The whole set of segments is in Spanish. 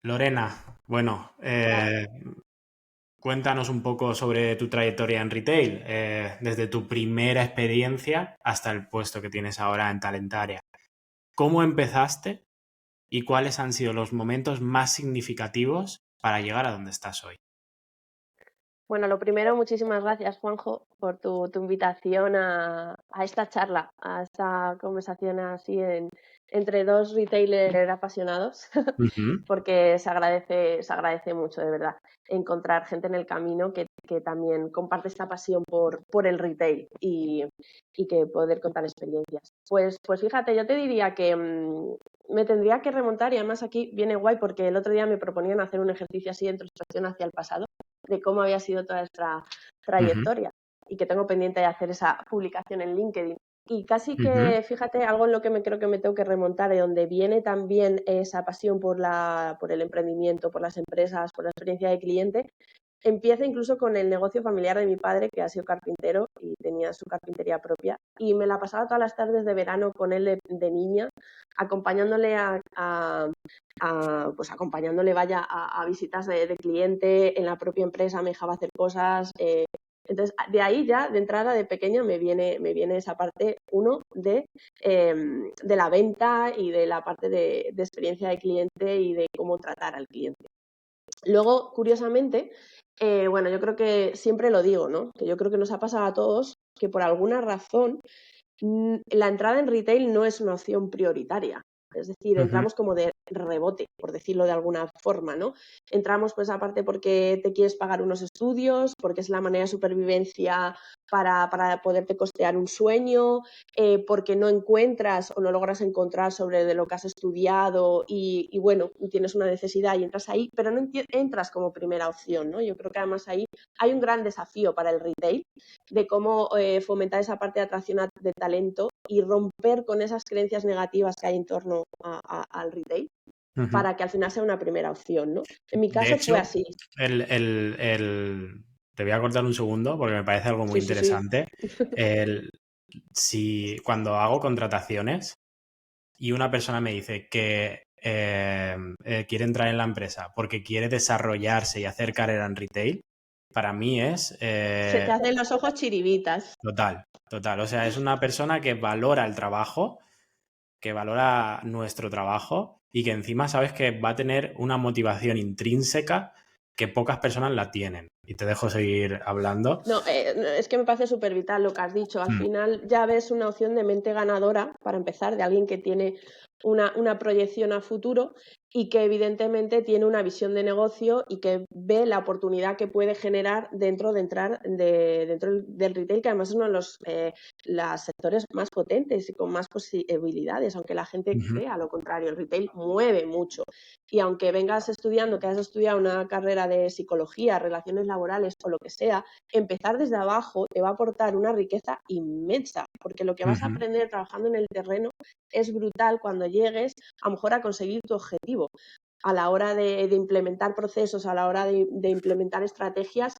Lorena, bueno, cuéntanos un poco sobre tu trayectoria en retail, desde tu primera experiencia hasta el puesto que tienes ahora en Talentaria. ¿Cómo empezaste y cuáles han sido los momentos más significativos para llegar a donde estás hoy? Bueno, lo primero, muchísimas gracias, Juanjo, por tu invitación a esta charla, a esta conversación así entre dos retailers apasionados, Ujú. porque se agradece mucho, de verdad, encontrar gente en el camino que también comparte esta pasión por el retail y que poder contar experiencias. Pues fíjate, yo te diría que me tendría que remontar y además aquí viene guay porque el otro día me proponían hacer un ejercicio así de introspección hacia el pasado de cómo había sido toda esta Ujú. trayectoria y que tengo pendiente de hacer esa publicación en LinkedIn. Y casi Ujú. que, fíjate, algo en lo que me creo que me tengo que remontar, de donde viene también esa pasión por el emprendimiento, por las empresas, por la experiencia de cliente, empieza incluso con el negocio familiar de mi padre, que ha sido carpintero y tenía su carpintería propia. Y me la pasaba todas las tardes de verano con él de niña, acompañándole pues acompañándole, vaya, a visitas de cliente, en la propia empresa me dejaba hacer cosas. Entonces, de ahí ya, de entrada, de pequeña, me viene esa parte, uno, de la venta y de la parte de experiencia de cliente y de cómo tratar al cliente. Luego, curiosamente, bueno, yo creo que siempre lo digo, ¿no? Que yo creo que nos ha pasado a todos que por alguna razón la entrada en retail no es una opción prioritaria. Es decir, Ujú. entramos como de rebote, por decirlo de alguna forma, ¿no? Entramos pues aparte porque te quieres pagar unos estudios, porque es la manera de supervivencia para poderte costear un sueño, porque no encuentras o no logras encontrar sobre de lo que has estudiado y bueno, tienes una necesidad y entras ahí, pero no entras como primera opción, ¿no? Yo creo que además ahí hay un gran desafío para el retail de cómo fomentar esa parte de atracción de talento y romper con esas creencias negativas que hay en torno al retail Ujú. para que al final sea una primera opción, ¿no? En mi De caso fue hecho, así. te voy a cortar un segundo porque me parece algo muy Sí, sí, sí. interesante. El, si cuando hago contrataciones y una persona me dice que quiere entrar en la empresa porque quiere desarrollarse y hacer carrera en retail, para mí es Se te hacen los ojos chiribitas. total, total. O sea, es una persona que valora el trabajo, que valora nuestro trabajo y que encima sabes que va a tener una motivación intrínseca que pocas personas la tienen. Y te dejo seguir hablando. No, es que me parece súper vital lo que has dicho. Al Mm. final ya ves una opción de mente ganadora, para empezar, de alguien que tiene una proyección a futuro y que evidentemente tiene una visión de negocio y que ve la oportunidad que puede generar dentro de entrar dentro del retail, que además es uno de los sectores más potentes y con más posibilidades, aunque la gente Ujú. crea lo contrario. El retail mueve mucho. Y aunque vengas estudiando, que has estudiado una carrera de psicología, relaciones laborales o lo que sea, empezar desde abajo te va a aportar una riqueza inmensa, porque lo que vas a Ujú. aprender trabajando en el terreno es brutal cuando llegues a lo mejor a conseguir tu objetivo. A la hora de implementar procesos, a la hora de implementar estrategias,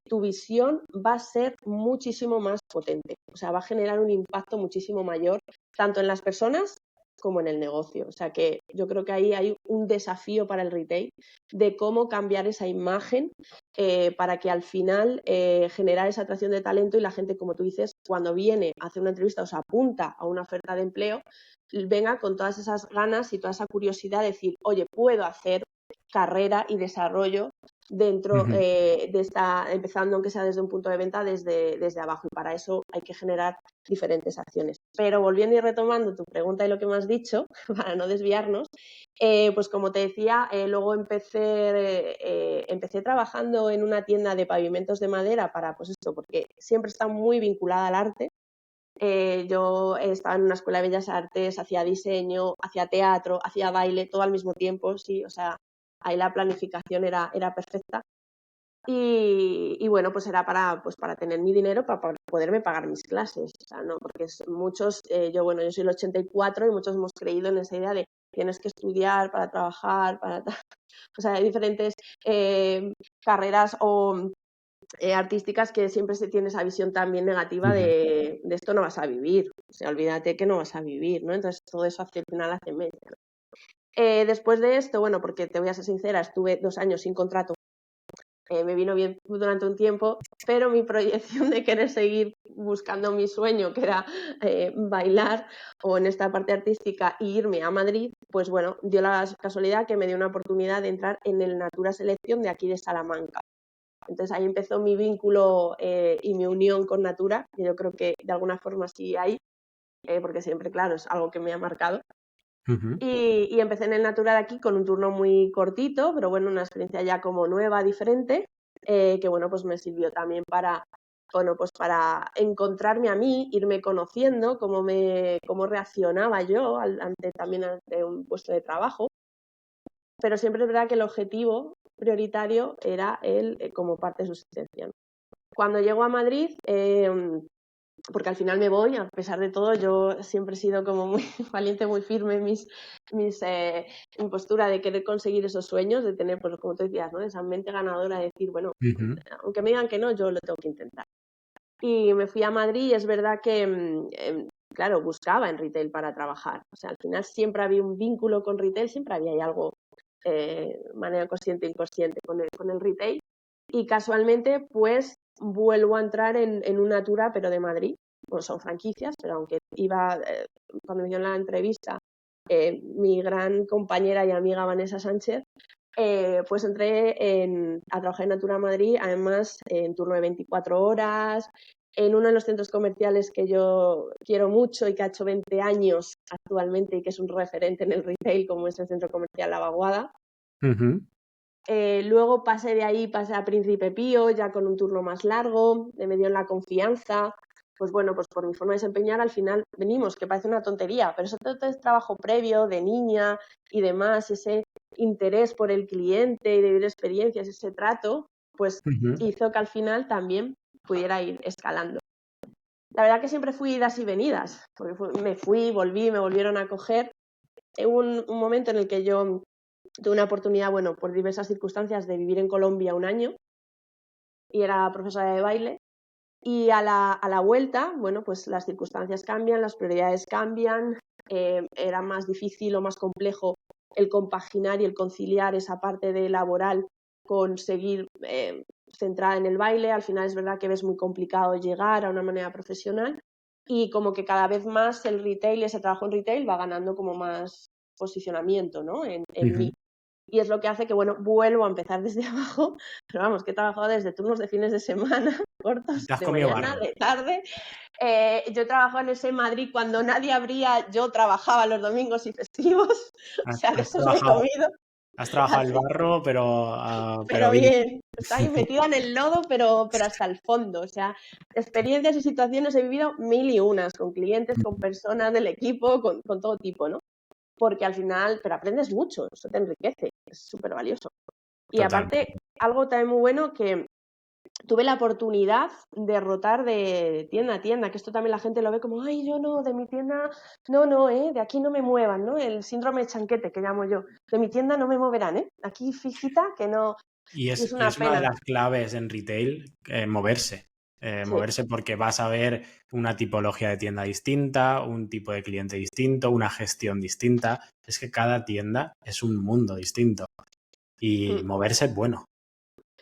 tu visión va a ser muchísimo más potente. O sea, va a generar un impacto muchísimo mayor, tanto en las personas como en el negocio. O sea que yo creo que ahí hay un desafío para el retail de cómo cambiar esa imagen para que al final generar esa atracción de talento y la gente, como tú dices, cuando viene a hacer una entrevista o se apunta a una oferta de empleo, venga con todas esas ganas y toda esa curiosidad de decir, oye, puedo hacer carrera y desarrollo dentro Ujú. de esta, empezando aunque sea desde un punto de venta desde abajo, y para eso hay que generar diferentes acciones. Pero volviendo y retomando tu pregunta y lo que me has dicho, para no desviarnos, pues como te decía, luego empecé trabajando en una tienda de pavimentos de madera para, pues esto, porque siempre está muy vinculada al arte. Yo estaba en una escuela de bellas artes, hacía diseño, hacía teatro, hacía baile, todo al mismo tiempo, sí, o sea, ahí la planificación era perfecta. Y bueno, pues era para tener mi dinero para poderme pagar mis clases. O sea, no, porque muchos, yo soy el 84 y muchos hemos creído en esa idea de tienes que estudiar para trabajar, o sea, hay diferentes eh, carreras o artísticas que siempre se tiene esa visión también negativa Ujú. de esto no vas a vivir. O sea, olvídate que no vas a vivir, ¿no? Entonces todo eso al final hace media. Después de esto, bueno, porque te voy a ser sincera, estuve 2 años sin contrato, me vino bien durante un tiempo, pero mi proyección de querer seguir buscando mi sueño, que era bailar o en esta parte artística e irme a Madrid, pues bueno, dio la casualidad que me dio una oportunidad de entrar en el Natura Selección de aquí de Salamanca. Entonces ahí empezó mi vínculo y mi unión con Natura, que yo creo que de alguna forma sí hay, porque siempre, claro, es algo que me ha marcado. Ujú. Y empecé en el Natura de aquí con un turno muy cortito, pero bueno, una experiencia ya como nueva, diferente, que bueno, pues me sirvió también para, bueno, pues para encontrarme a mí, irme conociendo, cómo reaccionaba yo también ante un puesto de trabajo. Pero siempre es verdad que el objetivo prioritario era el como parte de subsistencia, ¿no? Cuando llego a Madrid, porque al final me voy, a pesar de todo, yo siempre he sido como muy valiente, muy firme en mi postura de querer conseguir esos sueños, de tener, pues como tú decías, ¿no? Esa mente ganadora de decir, bueno, Ujú. aunque me digan que no, yo lo tengo que intentar. Y me fui a Madrid y es verdad que, claro, buscaba en retail para trabajar. O sea, al final siempre había un vínculo con retail, siempre había ahí algo, manera consciente e inconsciente con el retail. Y casualmente, pues vuelvo a entrar en una Natura, pero de Madrid. Pues son franquicias, pero aunque iba, cuando me dio la entrevista, mi gran compañera y amiga Vanessa Sánchez, pues entré a trabajar en Natura Madrid, además en turno de 24 horas, en uno de los centros comerciales que yo quiero mucho y que ha hecho 20 años actualmente y que es un referente en el retail, como es el centro comercial La Vaguada. Ujú. Luego pasé de ahí, pasé a Príncipe Pío, ya con un turno más largo, me dio la confianza. Pues bueno, pues por mi forma de desempeñar al final venimos, que parece una tontería, pero eso todo es trabajo previo de niña y demás, ese interés por el cliente y de vivir experiencias, ese trato, pues Ujú. hizo que al final también pudiera ir escalando. La verdad que siempre fui idas y venidas, porque me fui, volví, me volvieron a coger. Hubo un momento en el que yo tuve una oportunidad, bueno, por diversas circunstancias, de vivir en Colombia un año y era profesora de baile. Y a la vuelta, bueno, pues las circunstancias cambian, las prioridades cambian, era más difícil o más complejo el compaginar y el conciliar esa parte de laboral con seguir centrada en el baile. Al final es verdad que ves muy complicado llegar a una manera profesional y como que cada vez más el retail, ese trabajo en retail va ganando como más posicionamiento, ¿no? en Ujú. mí. Y es lo que hace que, bueno, vuelvo a empezar desde abajo, pero vamos, que he trabajado desde turnos de fines de semana, cortos, Te has de comido mañana, barro. de tarde. Yo he trabajado en ese Madrid cuando nadie abría, yo trabajaba los domingos y festivos, o Has, sea, de has esos me he trabajado, comido, has trabajado el así, barro, pero pero bien. bien, está ahí metida en el lodo, pero hasta el fondo, o sea, experiencias y situaciones he vivido mil y unas, con clientes, con personas del equipo, con todo tipo, ¿no? Porque al final, pero aprendes mucho, eso te enriquece, es súper valioso. Y Totalmente. aparte, algo también muy bueno que tuve la oportunidad de rotar de tienda a tienda, que esto también la gente lo ve como, ay, yo no, de mi tienda, no, de aquí no me muevan, ¿no? El síndrome de chanquete que llamo yo, de mi tienda no me moverán, ¿eh? Aquí fijita que no, Y y es y una es una de pena. las claves en retail, moverse. Sí. Moverse porque vas a ver una tipología de tienda distinta, un tipo de cliente distinto, una gestión distinta. Es que cada tienda es un mundo distinto y Mm. moverse es bueno.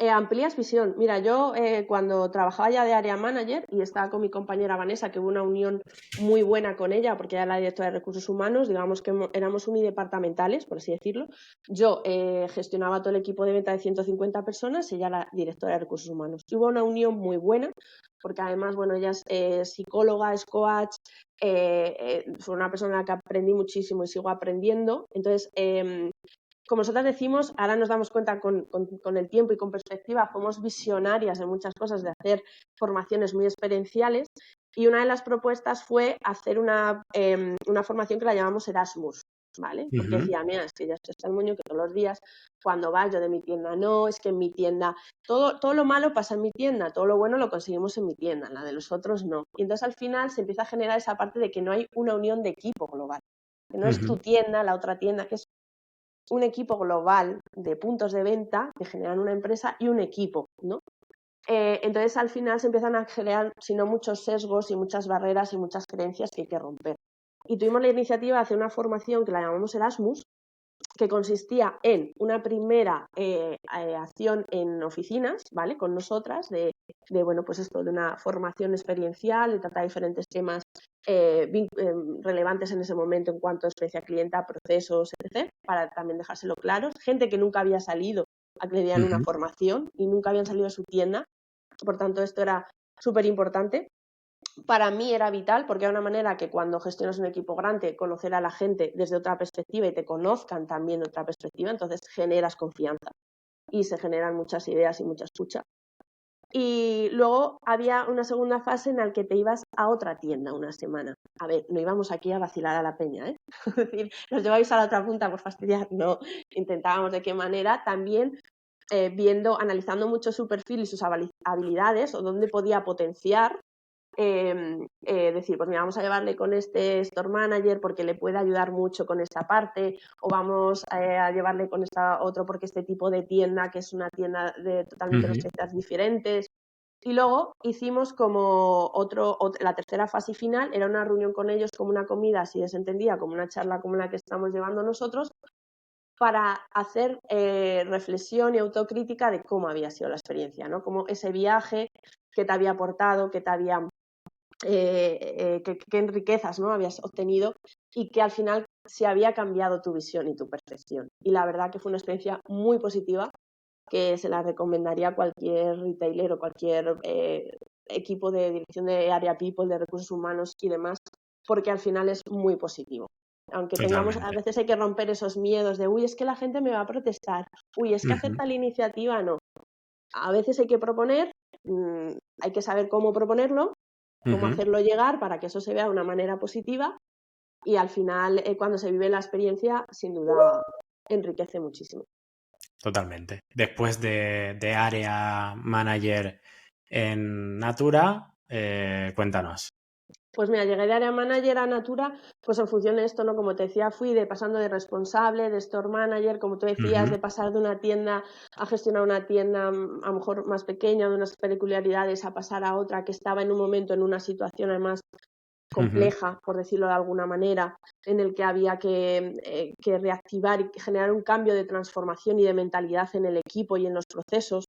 Amplías visión. Mira, yo cuando trabajaba ya de área manager y estaba con mi compañera Vanessa, que hubo una unión muy buena con ella, porque ella era la directora de recursos humanos, digamos que éramos unidepartamentales, por así decirlo. Yo gestionaba todo el equipo de venta de 150 personas y ella la directora de recursos humanos. Y hubo una unión muy buena, porque además, bueno, ella es psicóloga, es coach, fue una persona a la que aprendí muchísimo y sigo aprendiendo. Entonces, como nosotras decimos, ahora nos damos cuenta con el tiempo y con perspectiva, somos visionarias en muchas cosas de hacer formaciones muy experienciales y una de las propuestas fue hacer una formación que la llamamos Erasmus, ¿vale? Porque Ujú. decía, mira, es que ya esto está el moño que todos los días cuando vas yo de mi tienda no, es que en mi tienda todo lo malo pasa en mi tienda, todo lo bueno lo conseguimos en mi tienda, en la de los otros no. Y entonces al final se empieza a generar esa parte de que no hay una unión de equipo global, que no es tu Ujú. tienda, la otra tienda, que es un equipo global de puntos de venta que generan una empresa y un equipo, ¿no? Entonces al final se empiezan a generar, si no muchos sesgos y muchas barreras y muchas creencias que hay que romper. Y tuvimos la iniciativa de hacer una formación que la llamamos Erasmus, que consistía en una primera acción en oficinas, ¿vale? Con nosotras, bueno, pues esto, de una formación experiencial, de tratar diferentes temas relevantes en ese momento en cuanto a experiencia clienta, procesos, etc., para también dejárselo claro. Gente que nunca había salido a que le dieran una formación y nunca habían salido de su tienda, por tanto esto era súper importante. Para mí era vital porque era una manera que cuando gestionas un equipo grande, conocer a la gente desde otra perspectiva y te conozcan también de otra perspectiva, entonces generas confianza y se generan muchas ideas y mucha escucha. Y luego había una segunda fase en la que te ibas a otra tienda una semana. A ver, no íbamos aquí a vacilar a la peña, ¿eh? Es decir, nos lleváis a la otra punta por fastidiar. No, intentábamos de qué manera también analizando mucho su perfil y sus habilidades o dónde podía potenciar. Decir, pues mira, vamos a llevarle con este store manager porque le puede ayudar mucho con esta parte, o vamos a llevarle con esta otro porque este tipo de tienda, que es una tienda de totalmente dos tiendas diferentes. Y luego hicimos como la tercera fase final, era una reunión con ellos, como una comida, si se entendía, como una charla como la que estamos llevando nosotros, para hacer reflexión y autocrítica de cómo había sido la experiencia, ¿no? Cómo ese viaje, qué te había aportado, qué te había qué riquezas, ¿no?, habías obtenido y que al final se había cambiado tu visión y tu percepción. Y la verdad que fue una experiencia muy positiva que se la recomendaría a cualquier retailer o cualquier equipo de dirección de área people, de recursos humanos y demás, porque al final es muy positivo. Aunque tengamos, a veces hay que romper esos miedos de, uy, es que la gente me va a protestar, uy, es que hacer tal iniciativa no. A veces hay que proponer, hay que saber cómo proponerlo, cómo hacerlo llegar para que eso se vea de una manera positiva y al final cuando se vive la experiencia sin duda enriquece muchísimo. Totalmente. Después de área manager en Natura, cuéntanos. Pues mira, llegué de área manager a Natura, pues en función de esto, ¿no? Como te decía, fui pasando de responsable, de store manager, como tú decías, de pasar de una tienda a gestionar una tienda a lo mejor más pequeña, de unas peculiaridades, a pasar a otra que estaba en un momento, en una situación además compleja, por decirlo de alguna manera, en el que había que reactivar y generar un cambio de transformación y de mentalidad en el equipo y en los procesos.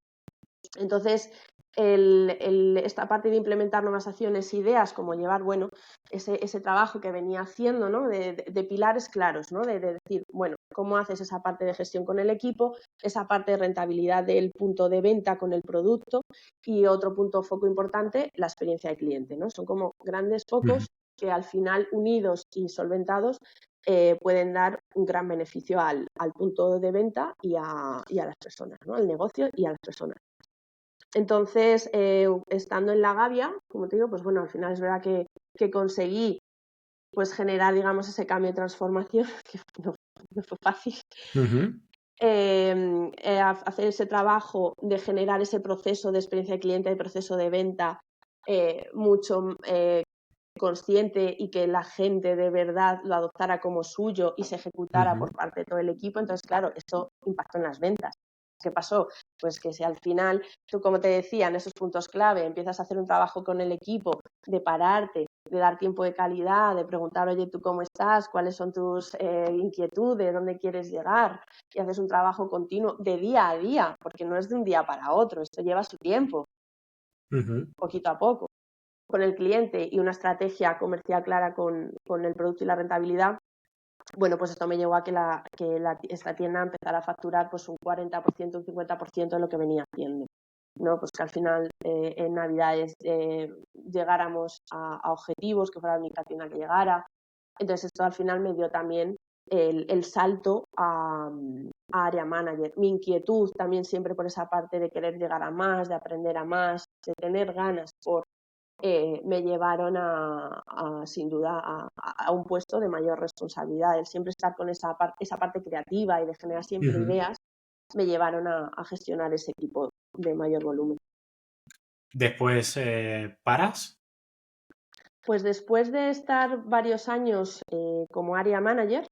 Entonces, esta parte de implementar nuevas acciones e ideas, como llevar, bueno, ese trabajo que venía haciendo, ¿no?, de pilares claros, ¿no?, de decir, bueno, cómo haces esa parte de gestión con el equipo, esa parte de rentabilidad del punto de venta con el producto y otro punto foco importante, la experiencia de cliente, ¿no? Son como grandes focos que al final, unidos y solventados, pueden dar un gran beneficio al punto de venta y a las personas, ¿no?, al negocio y a las personas. Entonces, estando en la Gavia, como te digo, pues bueno, al final es verdad que conseguí pues generar, digamos, ese cambio de transformación, que no fue fácil. Hacer ese trabajo de generar ese proceso de experiencia de cliente y proceso de venta mucho consciente y que la gente de verdad lo adoptara como suyo y se ejecutara por parte de todo el equipo. Entonces, claro, eso impactó en las ventas. ¿Qué pasó? Pues que si al final tú, como te decía, en esos puntos clave empiezas a hacer un trabajo con el equipo, de pararte, de dar tiempo de calidad, de preguntar, oye, ¿tú cómo estás? ¿Cuáles son tus inquietudes? ¿Dónde quieres llegar? Y haces un trabajo continuo de día a día, porque no es de un día para otro, esto lleva su tiempo, poquito a poco, con el cliente y una estrategia comercial clara con el producto y la rentabilidad. Bueno, pues esto me llevó a que esta tienda empezara a facturar pues un 40%, un 50% de lo que venía haciendo, ¿no? Pues que al final en Navidades llegáramos a objetivos, que fuera la única tienda que llegara. Entonces esto al final me dio también el salto a área manager. Mi inquietud también siempre por esa parte de querer llegar a más, de aprender a más, de tener ganas por me llevaron sin duda a un puesto de mayor responsabilidad. El siempre estar con esa parte creativa y de generar siempre ideas me llevaron a gestionar ese equipo de mayor volumen. Después, ¿paras? Pues después de estar varios años como área manager,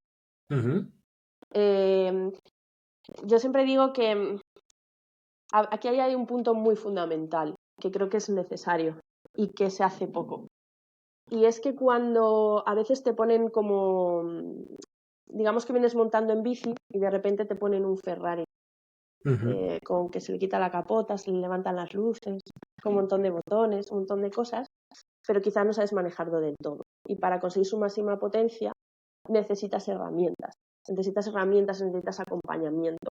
yo siempre digo que aquí hay un punto muy fundamental que creo que es necesario y que se hace poco. Y es que cuando a veces te ponen como digamos que vienes montando en bici y de repente te ponen un Ferrari Ujú. con que se le quita la capota, se le levantan las luces, con un montón de botones, un montón de cosas, pero quizás no sabes manejarlo del todo. Y para conseguir su máxima potencia necesitas herramientas, necesitas acompañamiento.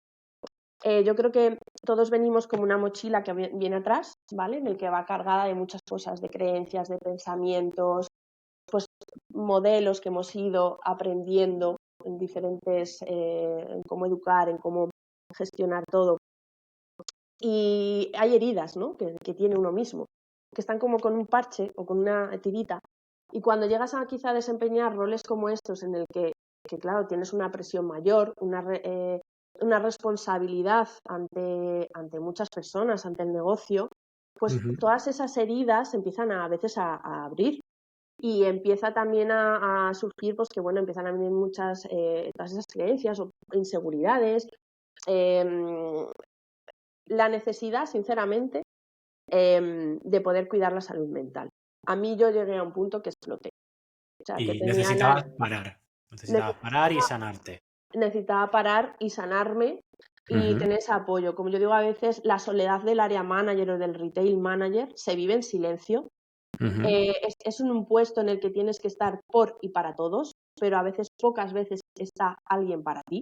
Yo creo que todos venimos como una mochila que viene atrás, ¿vale? En el que va cargada de muchas cosas, de creencias, de pensamientos, pues modelos que hemos ido aprendiendo en diferentes, en cómo educar, en cómo gestionar todo. Y hay heridas, ¿no? Que tiene uno mismo, que están como con un parche o con una tirita. Y cuando llegas a quizá desempeñar roles como estos en el que claro, tienes una presión mayor, una responsabilidad ante muchas personas, ante el negocio, pues Ujú. todas esas heridas empiezan a veces a abrir y empieza también a surgir, pues que bueno, empiezan a venir todas esas creencias o inseguridades, eh, la necesidad, sinceramente, de poder cuidar la salud mental. A mí yo llegué a un punto que exploté. O sea, que Y tenía la, necesitabas parar y sanarte. necesitaba parar y sanarme y Ujú. tener ese apoyo. Como yo digo, a veces la soledad del área manager o del retail manager se vive en silencio. Ujú. Es un puesto en el que tienes que estar por y para todos, pero a veces, pocas veces, está alguien para ti.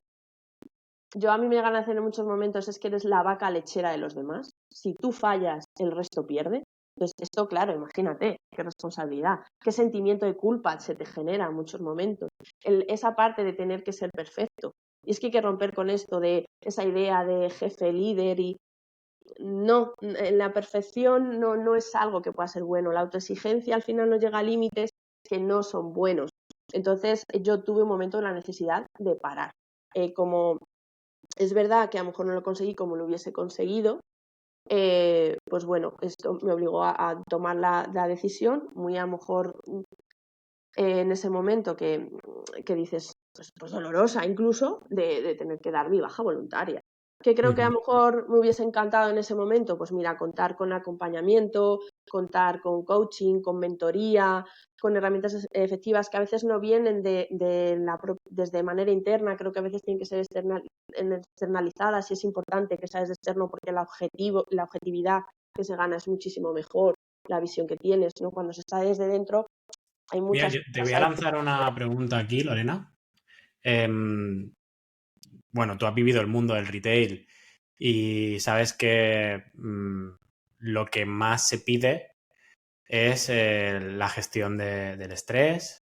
A mí me gana hacer en muchos momentos es que eres la vaca lechera de los demás. Si tú fallas, el resto pierde. Entonces, esto, claro, imagínate, qué responsabilidad, qué sentimiento de culpa se te genera en muchos momentos. Esa parte de tener que ser perfecto. Y es que hay que romper con esto de esa idea de jefe líder y no, en la perfección no es algo que pueda ser bueno. La autoexigencia al final nos llega a límites que no son buenos. Entonces, yo tuve un momento de la necesidad de parar. Como es verdad que a lo mejor no lo conseguí como lo hubiese conseguido, pues bueno, esto me obligó a tomar la decisión, muy a lo mejor en ese momento que dices, pues dolorosa incluso, de tener que dar mi baja voluntaria. Que creo que a Ujú. lo mejor me hubiese encantado en ese momento, pues mira, contar con acompañamiento, contar con coaching, con mentoría, con herramientas efectivas que a veces no vienen desde manera interna, creo que a veces tienen que ser externalizadas y es importante que sea desde externo porque la objetividad que se gana es muchísimo mejor, la visión que tienes, ¿no? Cuando se está desde dentro hay Mira, muchas yo te voy cosas a ahí. lanzar una pregunta aquí, Lorena. Em, bueno, tú has vivido el mundo del retail y sabes que lo que más se pide es la gestión del estrés.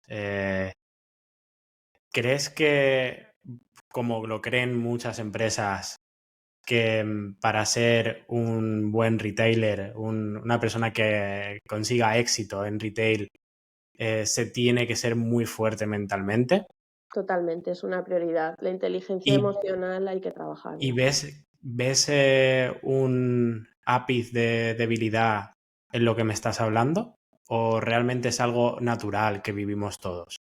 ¿Crees que, como lo creen muchas empresas, que para ser un buen retailer, una persona que consiga éxito en retail, se tiene que ser muy fuerte mentalmente? Totalmente, es una prioridad. La inteligencia ¿Y, emocional hay que trabajarla. y ves un ápice de debilidad en lo que me estás hablando? ¿O realmente es algo natural que vivimos todos?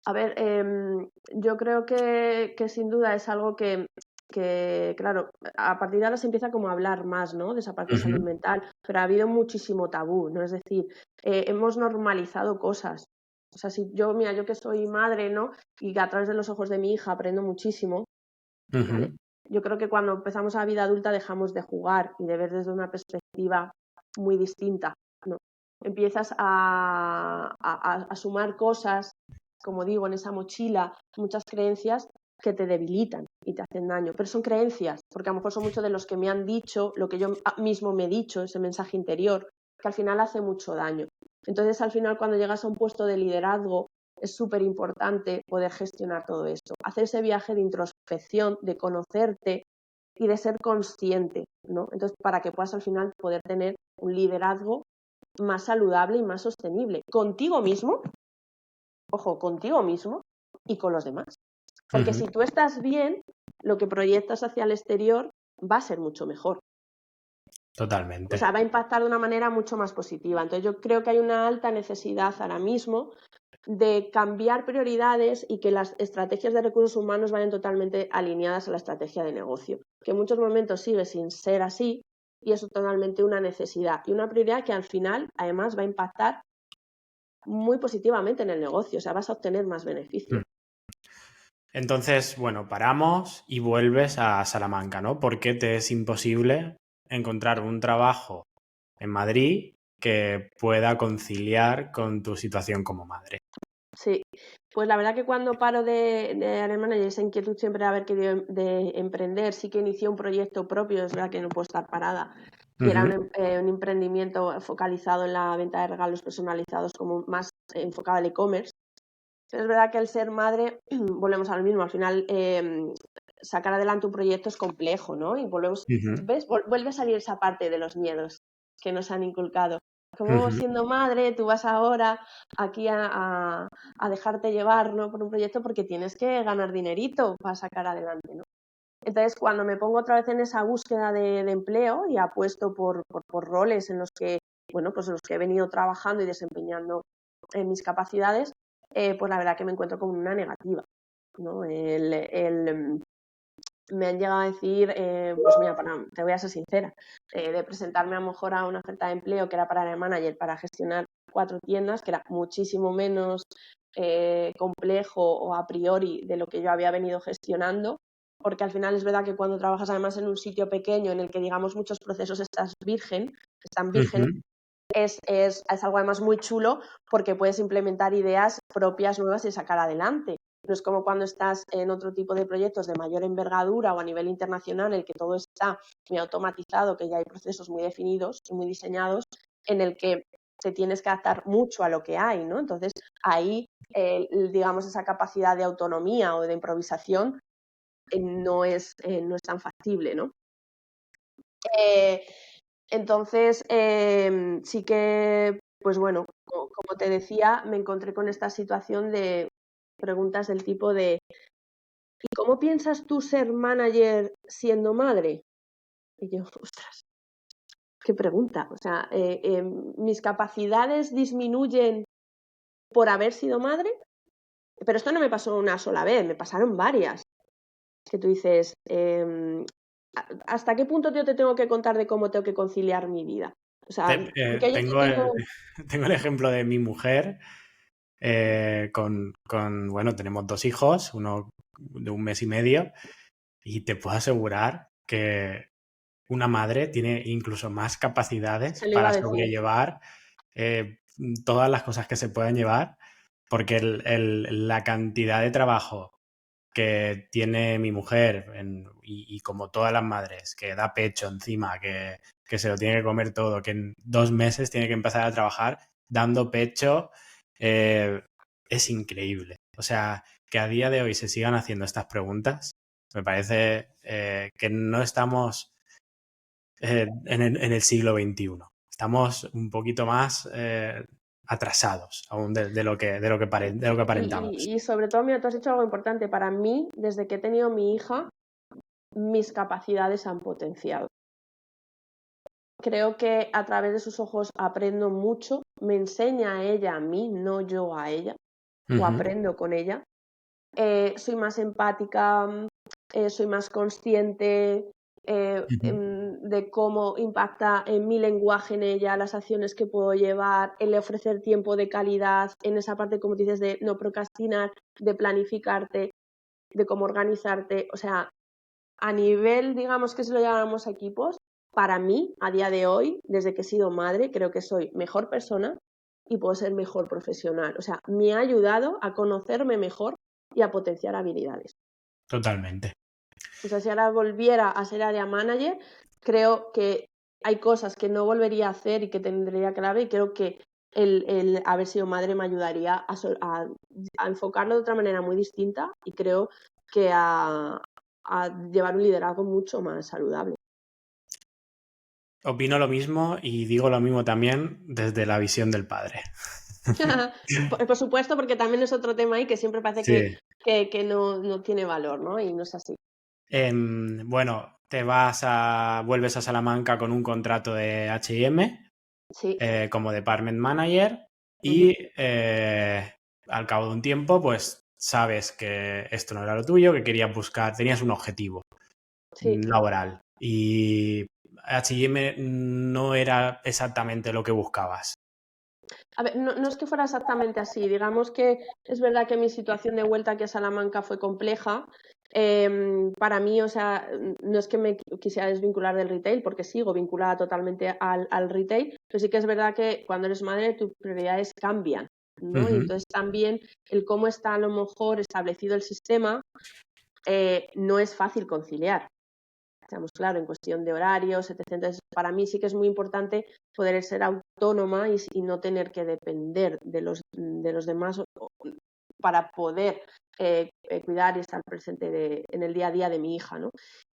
A ver, yo creo que sin duda es algo claro, a partir de ahora se empieza como a hablar más, ¿no? De esa parte de salud Ujú. mental, pero ha habido muchísimo tabú, ¿no? Es decir, hemos normalizado cosas. O sea, mira, yo que soy madre, ¿no? Y que a través de los ojos de mi hija aprendo muchísimo, ¿vale? Ujú. Yo creo que cuando empezamos a la vida adulta dejamos de jugar y de ver desde una perspectiva muy distinta, ¿no? Empiezas a sumar cosas, como digo, en esa mochila, muchas creencias que te debilitan y te hacen daño, pero son creencias, porque a lo mejor son muchos de los que me han dicho, lo que yo mismo me he dicho, ese mensaje interior, que al final hace mucho daño. Entonces, al final, cuando llegas a un puesto de liderazgo, es súper importante poder gestionar todo esto, hacer ese viaje de introspección, de conocerte y de ser consciente, ¿no? Entonces, para que puedas al final poder tener un liderazgo más saludable y más sostenible contigo mismo, ojo, contigo mismo y con los demás. Porque Ujú. si tú estás bien, lo que proyectas hacia el exterior va a ser mucho mejor. O sea, Totalmente. va a impactar de una manera mucho más positiva. Entonces, yo creo que hay una alta necesidad ahora mismo de cambiar prioridades y que las estrategias de recursos humanos vayan totalmente alineadas a la estrategia de negocio, que en muchos momentos sigue sin ser así y es totalmente una necesidad y una prioridad que al final además va a impactar muy positivamente en el negocio, o sea, vas a obtener más beneficio. Entonces, bueno, paramos y vuelves a Salamanca, ¿no? Porque te es imposible encontrar un trabajo en Madrid que pueda conciliar con tu situación como madre. Sí, pues la verdad que cuando paro de área manager, esa inquietud siempre de haber querido de emprender, sí que inicié un proyecto propio, es verdad que no puedo estar parada, que era un emprendimiento focalizado en la venta de regalos personalizados, como más enfocado al e-commerce. Pero es verdad que al ser madre, volvemos a lo mismo, al final sacar adelante un proyecto es complejo, ¿no? Y volvemos, ¿ves? Vuelve a salir esa parte de los miedos que nos han inculcado. Como siendo madre, tú vas ahora aquí a dejarte llevar, ¿no? Por un proyecto porque tienes que ganar dinerito para sacar adelante, ¿no? Entonces, cuando me pongo otra vez en esa búsqueda de empleo y apuesto por roles en los que, bueno, pues en los que he venido trabajando y desempeñando mis capacidades, pues la verdad que me encuentro con una negativa, ¿no? Me han llegado a decir, pues mira, te voy a ser sincera, de presentarme a lo mejor a una oferta de empleo que era para área manager para gestionar 4 tiendas, que era muchísimo menos complejo o a priori de lo que yo había venido gestionando, porque al final es verdad que cuando trabajas además en un sitio pequeño en el que digamos muchos procesos están virgen, es algo además muy chulo porque puedes implementar ideas propias nuevas y sacar adelante. No es como cuando estás en otro tipo de proyectos de mayor envergadura o a nivel internacional, en el que todo está muy automatizado, que ya hay procesos muy definidos y muy diseñados, en el que te tienes que adaptar mucho a lo que hay, ¿no? Entonces, ahí, digamos, esa capacidad de autonomía o de improvisación no es tan factible, ¿no? Entonces, sí que, pues bueno, como te decía, me encontré con esta situación de preguntas del tipo de ¿y cómo piensas tú ser manager siendo madre? Y yo, ostras, qué pregunta. O sea, ¿mis capacidades disminuyen por haber sido madre? Pero esto no me pasó una sola vez, me pasaron varias. Que tú dices, ¿hasta qué punto yo te tengo que contar de cómo tengo que conciliar mi vida? O sea, porque yo Tengo tengo... tengo el ejemplo de mi mujer bueno, tenemos 2 hijos, uno de 1 mes y medio, y te puedo asegurar que una madre tiene incluso más capacidades Se lo iba para a decir. sobrellevar eh, todas las cosas que se puedan llevar, porque la cantidad de trabajo que tiene mi mujer y como todas las madres, que da pecho encima, que se lo tiene que comer todo, que en 2 meses tiene que empezar a trabajar dando pecho, es increíble. O sea, que a día de hoy se sigan haciendo estas preguntas, me parece que no estamos en el siglo XXI. Estamos un poquito más atrasados aún de lo que aparentamos. Y sobre todo, mira, tú has dicho algo importante. Para mí, desde que he tenido mi hija, mis capacidades han potenciado. Creo que a través de sus ojos aprendo mucho, me enseña a ella a mí, no yo a ella, o aprendo con ella. Soy más empática, soy más consciente de cómo impacta en mi lenguaje en ella, las acciones que puedo llevar, el ofrecer tiempo de calidad, en esa parte, como dices, de no procrastinar, de planificarte, de cómo organizarte. O sea, a nivel, digamos que si lo llamamos a equipos, para mí, a día de hoy, desde que he sido madre, creo que soy mejor persona y puedo ser mejor profesional. O sea, me ha ayudado a conocerme mejor y a potenciar habilidades. Totalmente. O sea, si ahora volviera a ser área manager, creo que hay cosas que no volvería a hacer y que tendría clave, y creo que el haber sido madre me ayudaría a enfocarlo de otra manera muy distinta y creo que a llevar un liderazgo mucho más saludable. Opino lo mismo y digo lo mismo también desde la visión del padre. Por supuesto, porque también es otro tema ahí que siempre parece Sí. que no tiene valor, ¿no? Y no es así. Bueno, vuelves a Salamanca con un contrato de H&M Sí. como department manager Uh-huh. y al cabo de un tiempo, pues sabes que esto no era lo tuyo, que tenías un objetivo Sí. laboral y H&M no era exactamente lo que buscabas. A ver, no es que fuera exactamente así. Digamos que es verdad que mi situación de vuelta aquí a Salamanca fue compleja. Para mí, o sea, no es que me quisiera desvincular del retail, porque sigo vinculada totalmente al retail, pero sí que es verdad que cuando eres madre tus prioridades cambian, ¿no? Y Ujú, entonces también el cómo está a lo mejor establecido el sistema no es fácil conciliar. Seamos claro, en cuestión de horarios, etc. Entonces, para mí sí que es muy importante poder ser autónoma y no tener que depender de los demás para poder cuidar y estar presente en el día a día de mi hija, ¿no?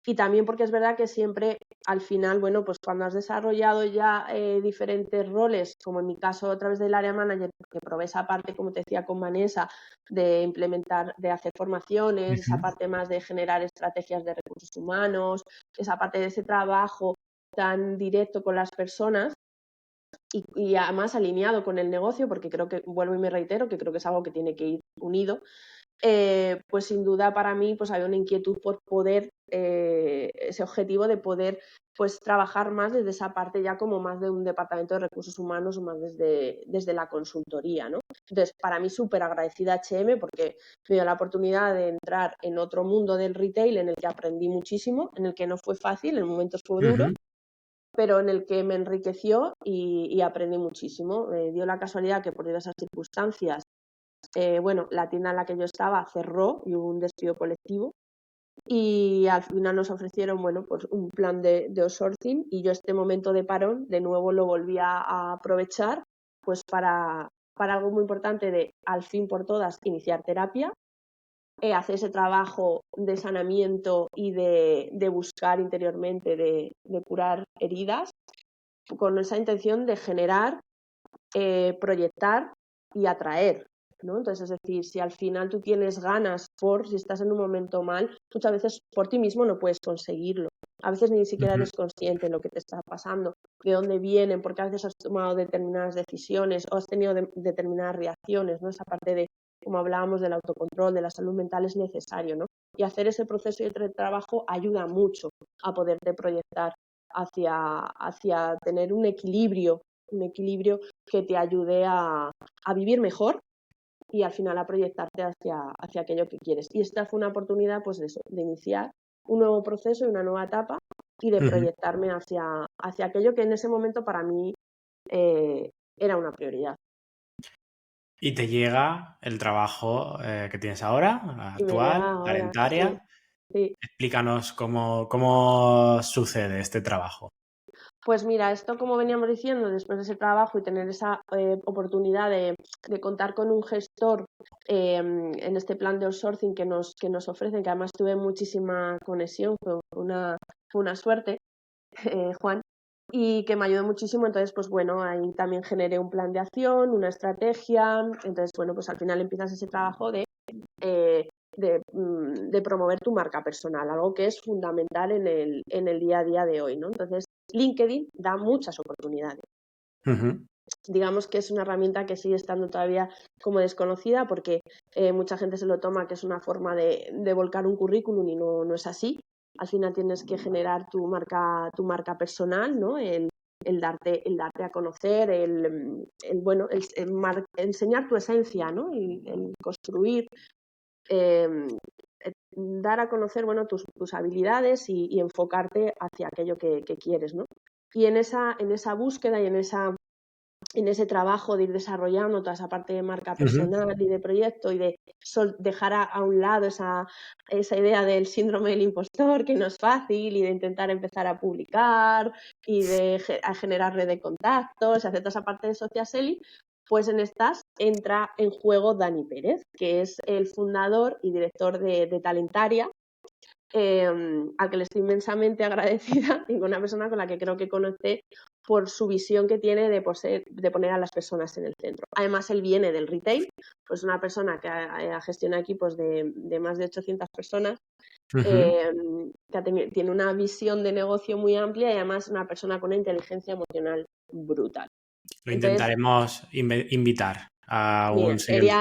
Y también porque es verdad que siempre al final, bueno, pues cuando has desarrollado ya diferentes roles, como en mi caso a través del área manager, que probé esa parte, como te decía con Vanessa, de implementar, de hacer formaciones, esa ujú. parte más de generar estrategias de recursos humanos, esa parte de ese trabajo tan directo con las personas y además alineado con el negocio, porque creo que, vuelvo y me reitero, que creo que es algo que tiene que ir unido, pues sin duda para mí pues había una inquietud por poder, ese objetivo de poder pues trabajar más desde esa parte ya como más de un departamento de recursos humanos o más desde la consultoría, ¿no? Entonces, para mí súper agradecida a H&M porque me dio la oportunidad de entrar en otro mundo del retail en el que aprendí muchísimo, en el que no fue fácil, en momentos fue duro, Ujú, pero en el que me enriqueció y aprendí muchísimo. Dio la casualidad que por diversas circunstancias, bueno, la tienda en la que yo estaba cerró y hubo un despido colectivo y al final nos ofrecieron, bueno, pues un plan de outsourcing y yo este momento de parón de nuevo lo volví a aprovechar pues para algo muy importante de al fin por todas iniciar terapia, hacer ese trabajo de sanamiento y de buscar interiormente, de curar heridas con esa intención de generar, proyectar y atraer, ¿no? Entonces, es decir, si al final tú tienes ganas si estás en un momento mal, muchas veces por ti mismo no puedes conseguirlo. A veces ni siquiera ujú. eres consciente de lo que te está pasando, de dónde vienen, porque a veces has tomado determinadas decisiones o has tenido determinadas reacciones, ¿no? Esa parte de, como hablábamos, del autocontrol, de la salud mental es necesario, ¿no? Y hacer ese proceso de trabajo ayuda mucho a poderte proyectar hacia tener un equilibrio que te ayude a vivir mejor y al final a proyectarte hacia aquello que quieres. Y esta fue una oportunidad pues de eso, de iniciar un nuevo proceso y una nueva etapa y de Ujú. proyectarme hacia aquello que en ese momento para mí eh, era una prioridad. Y te llega el trabajo que tienes ahora, Y me llega actual, ahora, sí, Talentaria. sí. Explícanos cómo sucede este trabajo. Pues mira, esto como veníamos diciendo, después de ese trabajo y tener esa oportunidad de contar con un gestor en este plan de outsourcing que nos ofrecen, que además tuve muchísima conexión, fue una suerte, Juan, y que me ayudó muchísimo. Entonces, pues bueno, ahí también generé un plan de acción, una estrategia. Entonces, bueno, pues al final empiezas ese trabajo de promover tu marca personal, algo que es fundamental en el día a día de hoy, ¿no? Entonces, LinkedIn da muchas oportunidades. Ujú, Digamos que es una herramienta que sigue estando todavía como desconocida porque mucha gente se lo toma que es una forma de volcar un currículum y no es así. Al final tienes que generar tu marca personal, ¿no? El darte a conocer, bueno, enseñar tu esencia, ¿no? El construir, eh, dar a conocer, bueno, tus habilidades y enfocarte hacia aquello que quieres, ¿no? Y en esa búsqueda y en ese trabajo de ir desarrollando toda esa parte de marca ujú. personal y de proyecto y de dejar a un lado esa idea del síndrome del impostor, que no es fácil, y de intentar empezar a publicar y a generar red de contactos, y hacer toda esa parte de social selling, pues en estas entra en juego Dani Pérez, que es el fundador y director de Talentaria, al que le estoy inmensamente agradecida y con una persona con la que creo que conecté por su visión que tiene de poner a las personas en el centro. Además, él viene del retail, pues una persona que ha gestionado equipos de más de 800 personas, Ujú. eh, que tiene una visión de negocio muy amplia y además una persona con una inteligencia emocional brutal. Lo Entonces, intentaremos invitar a mira, un siguiente,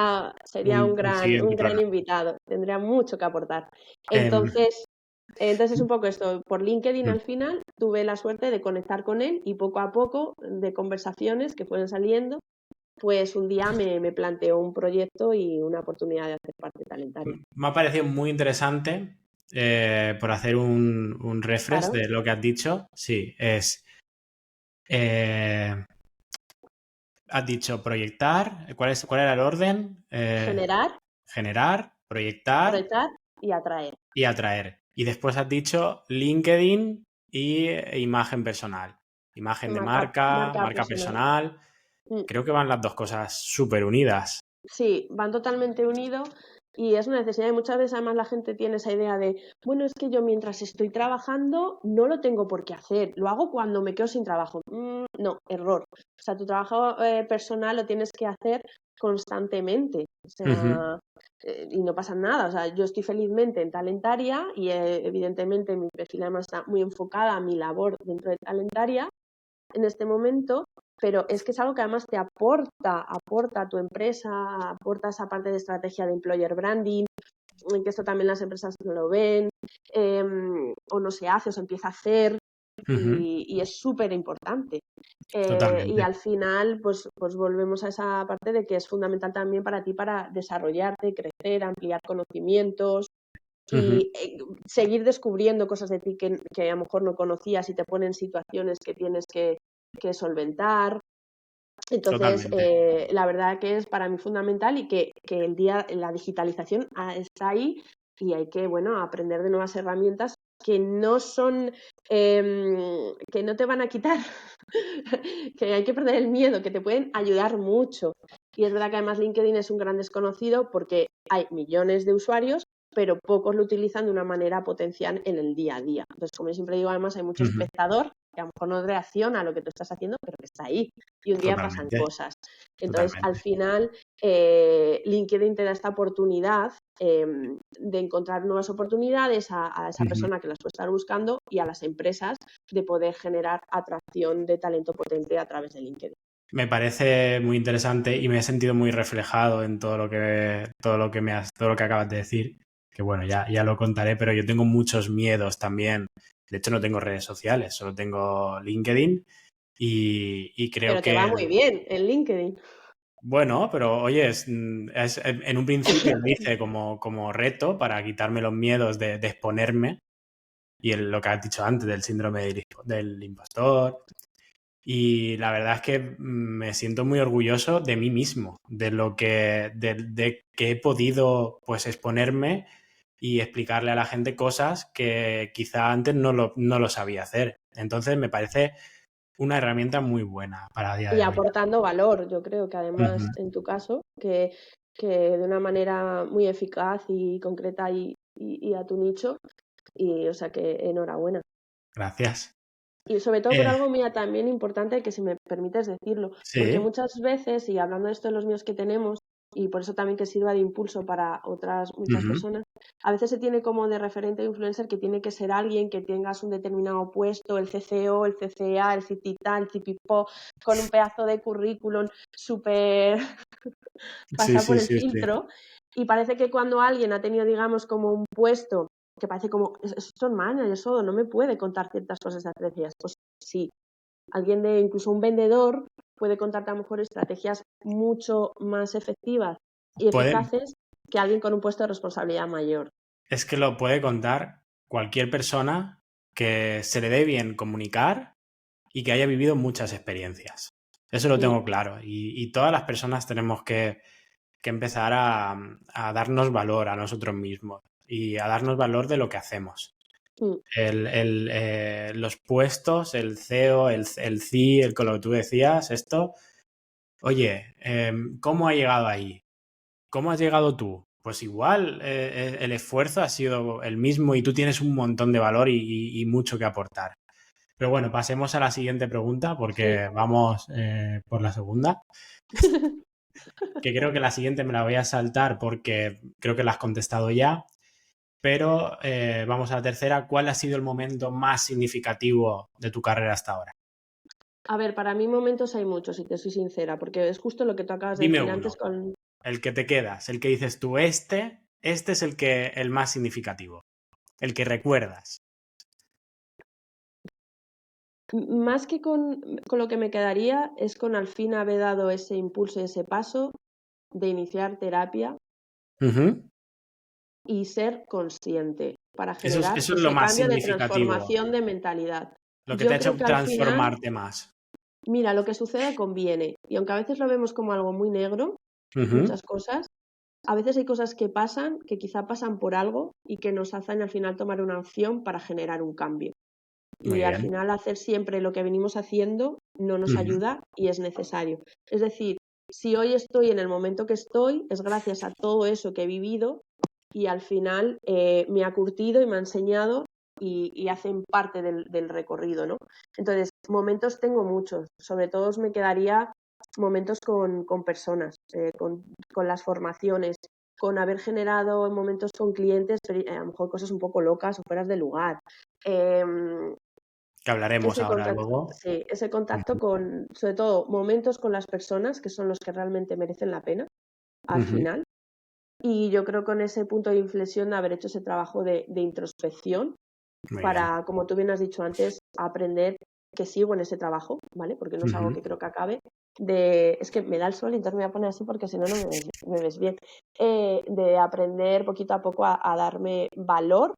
sería un un gran, un siguiente gran programa. invitado, tendría mucho que aportar. Em, Entonces es un poco esto, por LinkedIn mm, al final tuve la suerte de conectar con él y poco a poco de conversaciones que fueron saliendo, pues un día me planteó un proyecto y una oportunidad de hacer parte de Talentaria. Me ha parecido muy interesante, por hacer un refresh Claro, de lo que has dicho. Sí, eh, has dicho proyectar. ¿Cuál era el orden? generar, Generar, proyectar proyectar y atraer. y atraer. Y después has dicho LinkedIn y imagen personal. Imagen de marca, Marca marca personal. personal. Mm. Creo que van las dos cosas súper unidas. Sí, van totalmente unidos y es una necesidad. Y muchas veces además la gente tiene esa idea de, bueno, es que yo mientras estoy trabajando no lo tengo por qué hacer, lo hago cuando me quedo sin trabajo. No, error. O sea, tu trabajo personal lo tienes que hacer constantemente. O Ujú. sea, y no pasa nada. O sea, yo estoy felizmente en Talentaria y evidentemente mi perfil además está muy enfocada a mi labor dentro de Talentaria en este momento, pero es que es algo que además te aporta a tu empresa, aporta esa parte de estrategia de employer branding, que esto también las empresas no lo ven, o no se hace, o se empieza a hacer, Ujú. y es súper importante. Y Totalmente. al final, pues volvemos a esa parte de que es fundamental también para ti para desarrollarte, crecer, ampliar conocimientos Ujú. y seguir descubriendo cosas de ti que a lo mejor no conocías y te ponen situaciones que tienes que solventar. Entonces, Totalmente. la verdad que es para mí fundamental y que la digitalización está ahí y hay que, bueno, aprender de nuevas herramientas que no son, que no te van a quitar, que hay que perder el miedo, que te pueden ayudar mucho. Y es verdad que además LinkedIn es un gran desconocido porque hay millones de usuarios, pero pocos lo utilizan de una manera potencial en el día a día. Entonces, como yo siempre digo, además hay mucho Ujú. espectador que a lo mejor no reacciona a lo que tú estás haciendo, pero que está ahí y un día pasan Totalmente. cosas. Entonces, al Totalmente. final, LinkedIn te da esta oportunidad de encontrar nuevas oportunidades a esa Ujú. persona que las puede estar buscando y a las empresas de poder generar atracción de talento potente a través de LinkedIn. Me parece muy interesante y me he sentido muy reflejado en todo lo que acabas de decir. Que bueno, ya lo contaré, pero yo tengo muchos miedos también. De hecho, no tengo redes sociales, solo tengo LinkedIn y creo Pero te que va muy bien en LinkedIn. bueno, pero oye, en un principio lo hice como reto para quitarme los miedos de exponerme y lo que has dicho antes del síndrome del impostor. Y la verdad es que me siento muy orgulloso de mí mismo, de que he podido pues exponerme y explicarle a la gente cosas que quizá antes no lo sabía hacer. Entonces me parece una herramienta muy buena para el día Y de hoy. aportando valor, yo creo que Ujú. además en tu caso, que de una manera muy eficaz y concreta y a tu nicho, y o sea que enhorabuena. Gracias. Y sobre todo por Eh, algo mía también importante, que si me permites decirlo, porque sí. muchas veces, y hablando de esto de los míos que tenemos, y por eso también que sirva de impulso para otras muchas Ujú. personas, a veces se tiene como de referente de influencer que tiene que ser alguien que tengas un determinado puesto, el CCO, el CCA, el CITITA, el CIPIPO, con un pedazo de currículum súper Sí, pasado por sí, el sí, sí. filtro, y parece que cuando alguien ha tenido, digamos, como un puesto que parece como, esto es maña, yo solo no me puede contar ciertas cosas de estrategias. Pues sí, alguien de incluso un vendedor puede contarte a lo mejor estrategias mucho más efectivas y Puede, eficaces que alguien con un puesto de responsabilidad mayor. es que lo puede contar cualquier persona que se le dé bien comunicar y que haya vivido muchas experiencias. Eso lo Mm, tengo claro. Y todas las personas tenemos que empezar a darnos valor a nosotros mismos y a darnos valor de lo que hacemos. mm. Los puestos, el CEO, el CI, con lo que tú decías, esto, oye, ¿cómo ha llegado ahí? ¿Cómo has llegado tú? Pues igual el esfuerzo ha sido el mismo y tú tienes un montón de valor y mucho que aportar. Pero bueno, pasemos a la siguiente pregunta Sí. porque vamos por la segunda, que creo que la siguiente me la voy a saltar porque creo que la has contestado ya, pero vamos a la tercera. ¿Cuál ha sido el momento más significativo de tu carrera hasta ahora? A ver, para mí momentos hay muchos, si te soy sincera, porque es justo lo que tú acabas de Dime decir antes uno, con... el que te quedas, el que dices tú, este es el más significativo, el que recuerdas. Más que con lo que me quedaría es con al fin haber dado ese impulso y ese paso de iniciar terapia Ujú. y ser consciente para Eso generar es lo ese más cambio de significativo, transformación de mentalidad. lo que te Yo ha creo hecho que al final, transformarte más. mira, lo que sucede conviene. Y aunque a veces lo vemos como algo muy negro, Ujú. muchas cosas, a veces hay cosas que pasan, que quizá pasan por algo y que nos hacen al final tomar una opción para generar un cambio. Muy Y al bien. final hacer siempre lo que venimos haciendo no nos Ujú. ayuda y es necesario. Es decir, si hoy estoy en el momento que estoy, es gracias a todo eso que he vivido y al final me ha curtido y me ha enseñado y hacen parte del recorrido, ¿no? Entonces, momentos tengo muchos, sobre todo me quedaría momentos con personas, con las formaciones, con haber generado momentos con clientes, a lo mejor cosas un poco locas o fueras de lugar. Que hablaremos Ese ahora contacto, luego. sí, ese contacto Ujú. con, sobre todo, momentos con las personas que son los que realmente merecen la pena al Ujú. final. Y yo creo con ese punto de inflexión de haber hecho ese trabajo de introspección Muy bien. para, como tú bien has dicho antes, aprender que sigo en ese trabajo, ¿vale? Porque no es algo Ujú. que creo que acabe. Es que me da el sol y entonces me voy a poner así porque si no, no me ves bien. De aprender poquito a poco a darme valor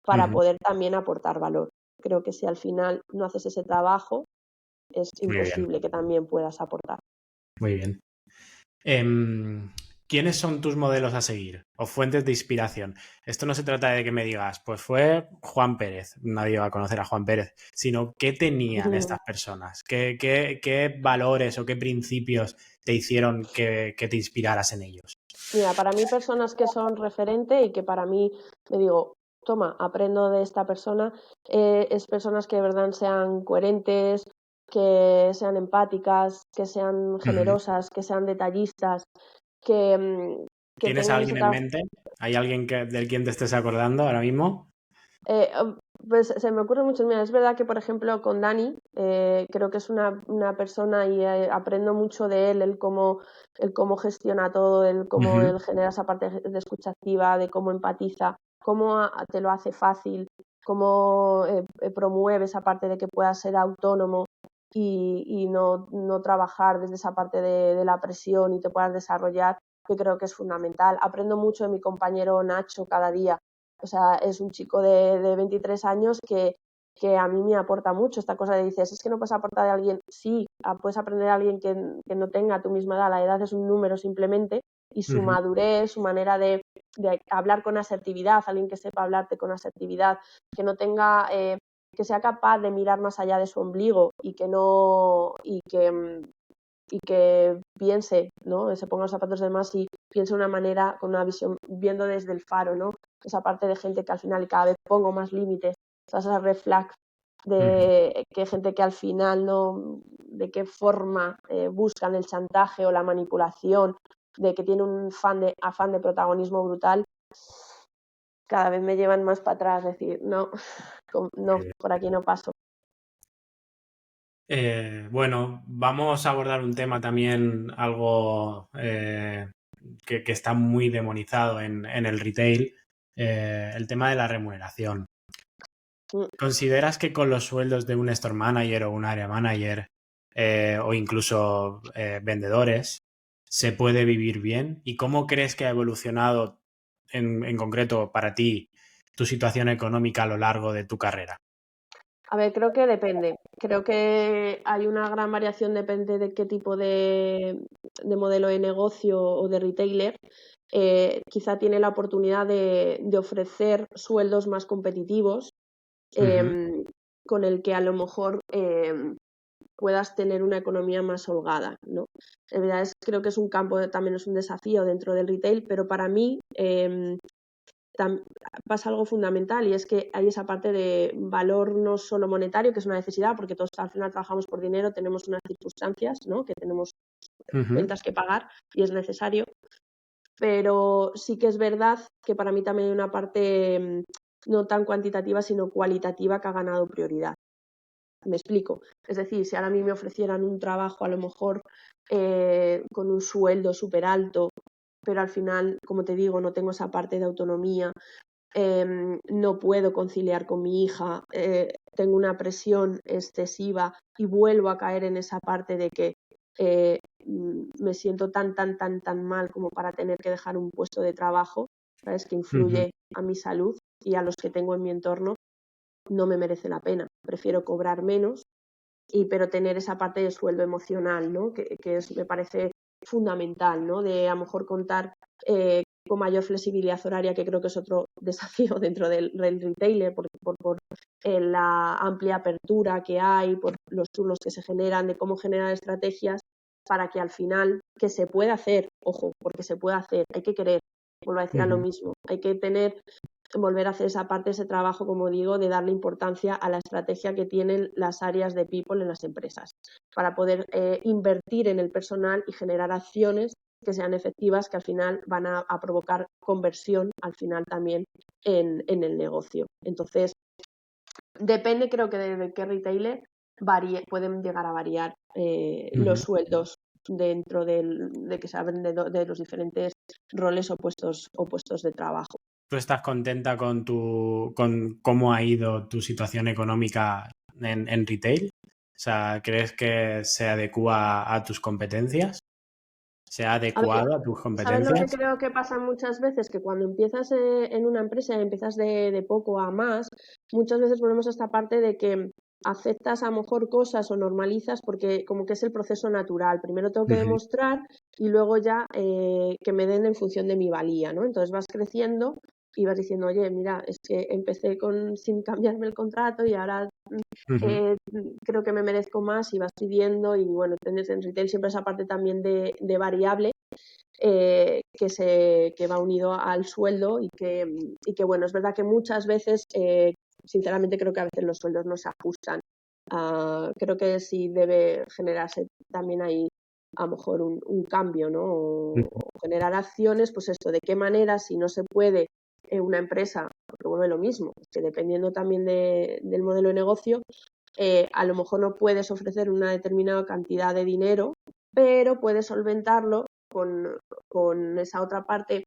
para Ujú. poder también aportar valor. Creo que si al final no haces ese trabajo, es Muy bien, imposible que también puedas aportar. muy bien. Em, ¿Quiénes son tus modelos a seguir o fuentes de inspiración? Esto no se trata de que me digas, pues fue Juan Pérez, nadie va a conocer a Juan Pérez, sino qué tenían estas personas, qué valores o qué principios te hicieron que te inspiraras en ellos. Mira, para mí personas que son referente y que para mí me digo, toma, aprendo de esta persona, es personas que de verdad sean coherentes, que sean empáticas, que sean Ujú. generosas, que sean detallistas, que ¿Tienes a tengan ese alguien en trabajo. mente? ¿Hay alguien del quien te estés acordando ahora mismo? Eh, pues se me ocurre mucho. Mira, es verdad que, por ejemplo, con Dani, creo que es una persona y aprendo mucho de él, el cómo gestiona todo, el cómo Ujú. él genera esa parte de escucha activa, de cómo empatiza, cómo te lo hace fácil, cómo promueve esa parte de que puedas ser autónomo y no trabajar desde esa parte de la presión y te puedas desarrollar, que creo que es fundamental. Aprendo mucho de mi compañero Nacho cada día. O sea, es un chico de 23 años que a mí me aporta mucho esta cosa de dices, es que no puedes aportar a alguien, sí, puedes aprender a alguien que no tenga tu misma edad, la edad es un número simplemente, y su Ujú. madurez, su manera de hablar con asertividad, alguien que sepa hablarte con asertividad, que no tenga, que sea capaz de mirar más allá de su ombligo y que no, y que piense, ¿no? Se ponga los zapatos de demás y piense de una manera, con una visión, viendo desde el faro, ¿no? Esa parte de gente que al final cada vez pongo más límites, esas red flags Ujú. de que gente que al final no, de qué forma buscan el chantaje o la manipulación, de que tiene un afán de protagonismo brutal, cada vez me llevan más para atrás, decir, no, no, por aquí no paso. Bueno, vamos a abordar un tema también algo que está muy demonizado en el retail, el tema de la remuneración. Mm. ¿Consideras que con los sueldos de un store manager o un area manager o incluso vendedores se puede vivir bien? ¿Y cómo crees que ha evolucionado en concreto para ti tu situación económica a lo largo de tu carrera? A ver, creo que depende. Creo que hay una gran variación, depende de qué tipo de modelo de negocio o de retailer. Quizá tiene la oportunidad de ofrecer sueldos más competitivos, Ujú. eh, con el que a lo mejor puedas tener una economía más holgada, ¿no? En verdad creo que es un campo, también es un desafío dentro del retail, pero para mí pasa algo fundamental y es que hay esa parte de valor no solo monetario, que es una necesidad, porque todos al final trabajamos por dinero, tenemos unas circunstancias, ¿no? Que tenemos Ujú. cuentas que pagar y es necesario, pero sí que es verdad que para mí también hay una parte no tan cuantitativa, sino cualitativa que ha ganado prioridad. Me explico. Es decir, si ahora a mí me ofrecieran un trabajo a lo mejor con un sueldo súper alto, pero al final, como te digo, no tengo esa parte de autonomía, no puedo conciliar con mi hija, tengo una presión excesiva y vuelvo a caer en esa parte de que me siento tan mal como para tener que dejar un puesto de trabajo, ¿sabes? Que influye a mi salud y a los que tengo en mi entorno, no me merece la pena. Prefiero cobrar menos, pero tener esa parte de sueldo emocional, ¿no? Que me parece fundamental, ¿no? De a lo mejor contar con mayor flexibilidad horaria, que creo que es otro desafío dentro del retailer, por la amplia apertura que hay, por los turnos que se generan, de cómo generar estrategias para que al final, que se pueda hacer, ojo, porque se puede hacer, hay que querer, vuelvo a decir a lo mismo, hay que volver a hacer esa parte, ese trabajo, como digo, de darle importancia a la estrategia que tienen las áreas de people en las empresas, para poder invertir en el personal y generar acciones que sean efectivas, que al final van a provocar conversión al final también en el negocio. Entonces, depende, creo que de qué retailer pueden llegar a variar los sueldos dentro de que se abren de los diferentes roles o puestos de trabajo. ¿Tú estás contenta con cómo ha ido tu situación económica en retail? O sea, ¿crees que se adecua a tus competencias? ¿Se ha A ver, adecuado a tus ¿sabes lo que competencias? creo que pasa muchas veces? Que cuando empiezas en una empresa y empiezas de poco a más, muchas veces volvemos a esta parte de que aceptas a lo mejor cosas o normalizas porque como que es el proceso natural. Primero tengo que demostrar y luego ya que me den en función de mi valía, ¿no? Entonces vas creciendo y vas diciendo, oye, mira, es que empecé sin cambiarme el contrato y ahora creo que me merezco más y vas pidiendo y bueno, tienes en retail siempre esa parte también de variable que va unido al sueldo y que bueno, es verdad que muchas veces, sinceramente creo que a veces los sueldos no se ajustan. Creo que sí debe generarse también ahí a lo mejor un cambio, ¿no? O generar acciones, pues esto, de qué manera, si no se puede una empresa, porque vuelve lo mismo, que dependiendo también del modelo de negocio, a lo mejor no puedes ofrecer una determinada cantidad de dinero, pero puedes solventarlo con esa otra parte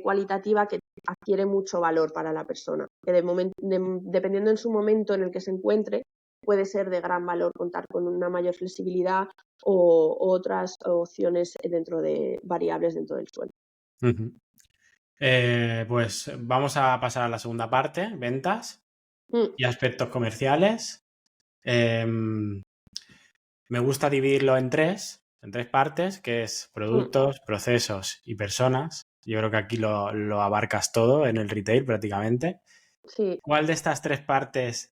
cualitativa que adquiere mucho valor para la persona, que dependiendo en su momento en el que se encuentre, puede ser de gran valor contar con una mayor flexibilidad o otras opciones dentro de variables dentro del sueldo. Pues vamos a pasar a la segunda parte, ventas y aspectos comerciales. Me gusta dividirlo en tres partes, que es productos, procesos y personas. Yo creo que aquí lo abarcas todo en el retail prácticamente. Sí. ¿Cuál de estas tres partes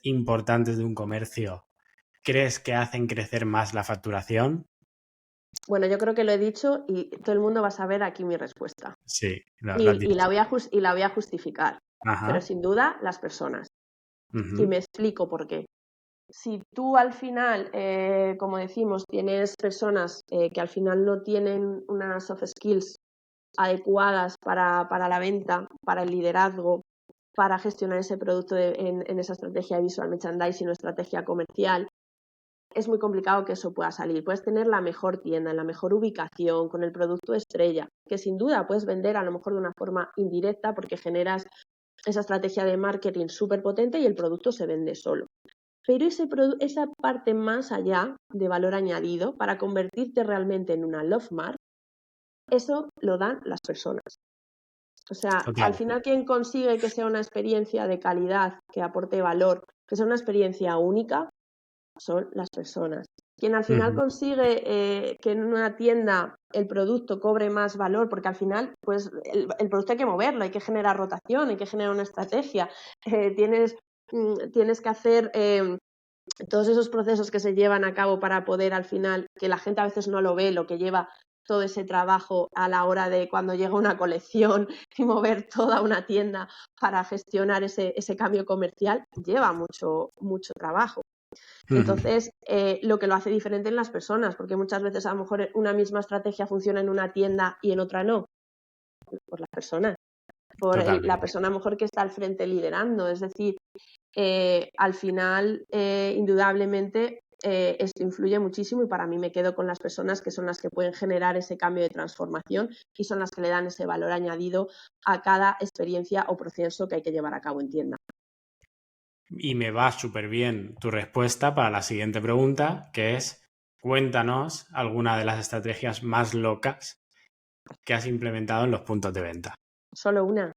importantes de un comercio crees que hacen crecer más la facturación? Bueno, yo creo que lo he dicho y todo el mundo va a saber aquí mi respuesta. Sí, lo has Y dicho. la voy a justificar. Pero Ajá. sin duda, las personas. Y me explico por qué. Si tú al final, como decimos, tienes personas que al final no tienen unas soft skills adecuadas para la venta, para el liderazgo, para gestionar ese producto en esa estrategia de visual merchandising o estrategia comercial, es muy complicado que eso pueda salir. Puedes tener la mejor tienda, en la mejor ubicación, con el producto estrella, que sin duda puedes vender a lo mejor de una forma indirecta porque generas esa estrategia de marketing súper potente y el producto se vende solo. Pero esa parte más allá de valor añadido para convertirte realmente en una love mark, eso lo dan las personas. O sea, al Total. final quien consigue que sea una experiencia de calidad, que aporte valor, que sea una experiencia única, son las personas. Quien al final consigue que en una tienda el producto cobre más valor, porque al final pues el producto hay que moverlo, hay que generar rotación, hay que generar una estrategia, tienes que hacer todos esos procesos que se llevan a cabo para poder al final, que la gente a veces no lo ve, lo que lleva todo ese trabajo a la hora de cuando llega una colección y mover toda una tienda para gestionar ese cambio comercial, lleva mucho trabajo. Entonces, lo que lo hace diferente en las personas, porque muchas veces a lo mejor una misma estrategia funciona en una tienda y en otra no, por las personas, por la Totalmente. persona a lo mejor que está al frente liderando, es decir, al final, indudablemente, esto influye muchísimo y para mí me quedo con las personas que son las que pueden generar ese cambio de transformación y son las que le dan ese valor añadido a cada experiencia o proceso que hay que llevar a cabo en tienda. Y me va súper bien tu respuesta para la siguiente pregunta, que es, cuéntanos alguna de las estrategias más locas que has implementado en los puntos de venta. Solo una.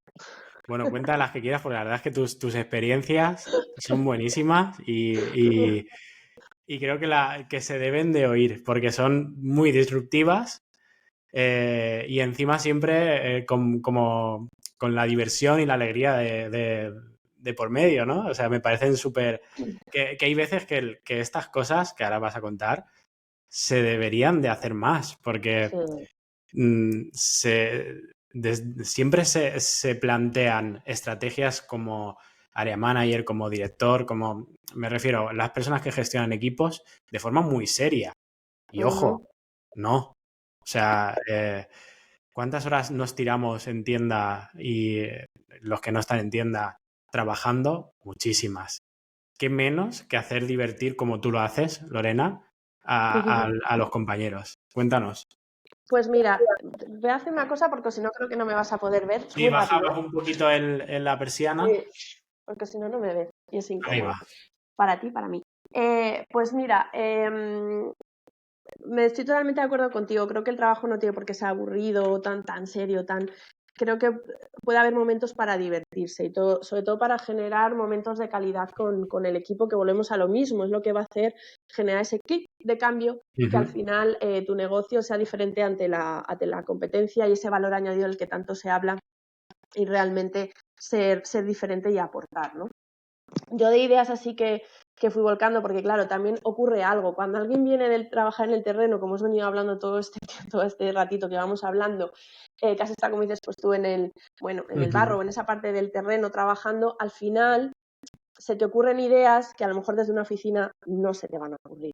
Bueno, cuenta las que quieras, porque la verdad es que tus experiencias son buenísimas y creo que se deben de oír, porque son muy disruptivas y encima siempre como con la diversión y la alegría de por medio, ¿no? O sea, me parecen súper... Que hay veces que estas cosas que ahora vas a contar se deberían de hacer más, porque siempre se plantean estrategias como área manager, como director, como me refiero, las personas que gestionan equipos de forma muy seria. Y ojo, no. O sea, ¿cuántas horas nos tiramos en tienda y los que no están en tienda trabajando? Muchísimas. ¿Qué menos que hacer divertir como tú lo haces, Lorena, a los compañeros? Cuéntanos. Pues mira, voy a hacer una cosa porque si no creo que no me vas a poder ver. Sí, Muy rápido, bajabas un poquito la persiana. porque si no, no me ves y es Ahí incómodo. va. Para ti, para mí. Pues mira, me estoy totalmente de acuerdo contigo. Creo que el trabajo no tiene por qué ser aburrido, tan serio, tan... Creo que puede haber momentos para divertirse y todo, sobre todo para generar momentos de calidad con el equipo, que volvemos a lo mismo, es lo que va a hacer generar ese clic de cambio y que al final tu negocio sea diferente ante la competencia y ese valor añadido del que tanto se habla y realmente ser diferente y aportar, ¿no? Yo de ideas así que fui volcando, porque claro, también ocurre algo. Cuando alguien viene del trabajar en el terreno, como hemos venido hablando todo este ratito que vamos hablando, casi está, como dices, pues tú en el barro o en esa parte del terreno trabajando, al final se te ocurren ideas que a lo mejor desde una oficina no se te van a ocurrir.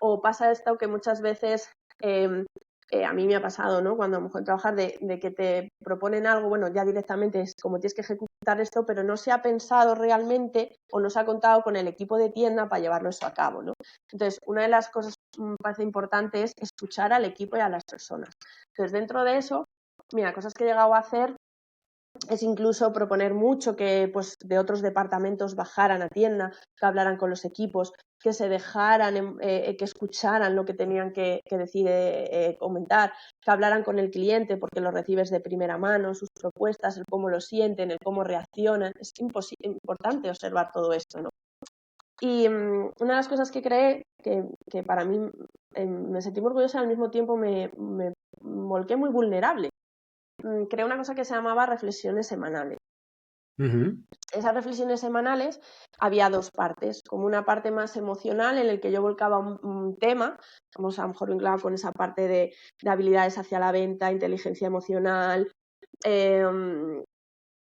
O pasa esto que muchas veces a mí me ha pasado, ¿no? Cuando a lo mejor trabajar de que te proponen algo, bueno, ya directamente es como tienes que ejecutar esto, pero no se ha pensado realmente o no se ha contado con el equipo de tienda para llevarlo eso a cabo, ¿no? Entonces, una de las cosas que me parece importante es escuchar al equipo y a las personas. Entonces, dentro de eso, mira, cosas que he llegado a hacer es incluso proponer mucho que pues, de otros departamentos bajaran a tienda, que hablaran con los equipos, que se dejaran, que escucharan lo que tenían que decir, comentar, que hablaran con el cliente porque lo recibes de primera mano, sus propuestas, el cómo lo sienten, el cómo reaccionan. Es importante observar todo esto, ¿no? Y una de las cosas que creé, que para mí me sentí muy orgullosa y al mismo tiempo me volqué muy vulnerable, creé una cosa que se llamaba reflexiones semanales. Esas reflexiones semanales había dos partes, como una parte más emocional en la que yo volcaba un tema, vamos a lo mejor vinculado con esa parte de habilidades hacia la venta, inteligencia emocional,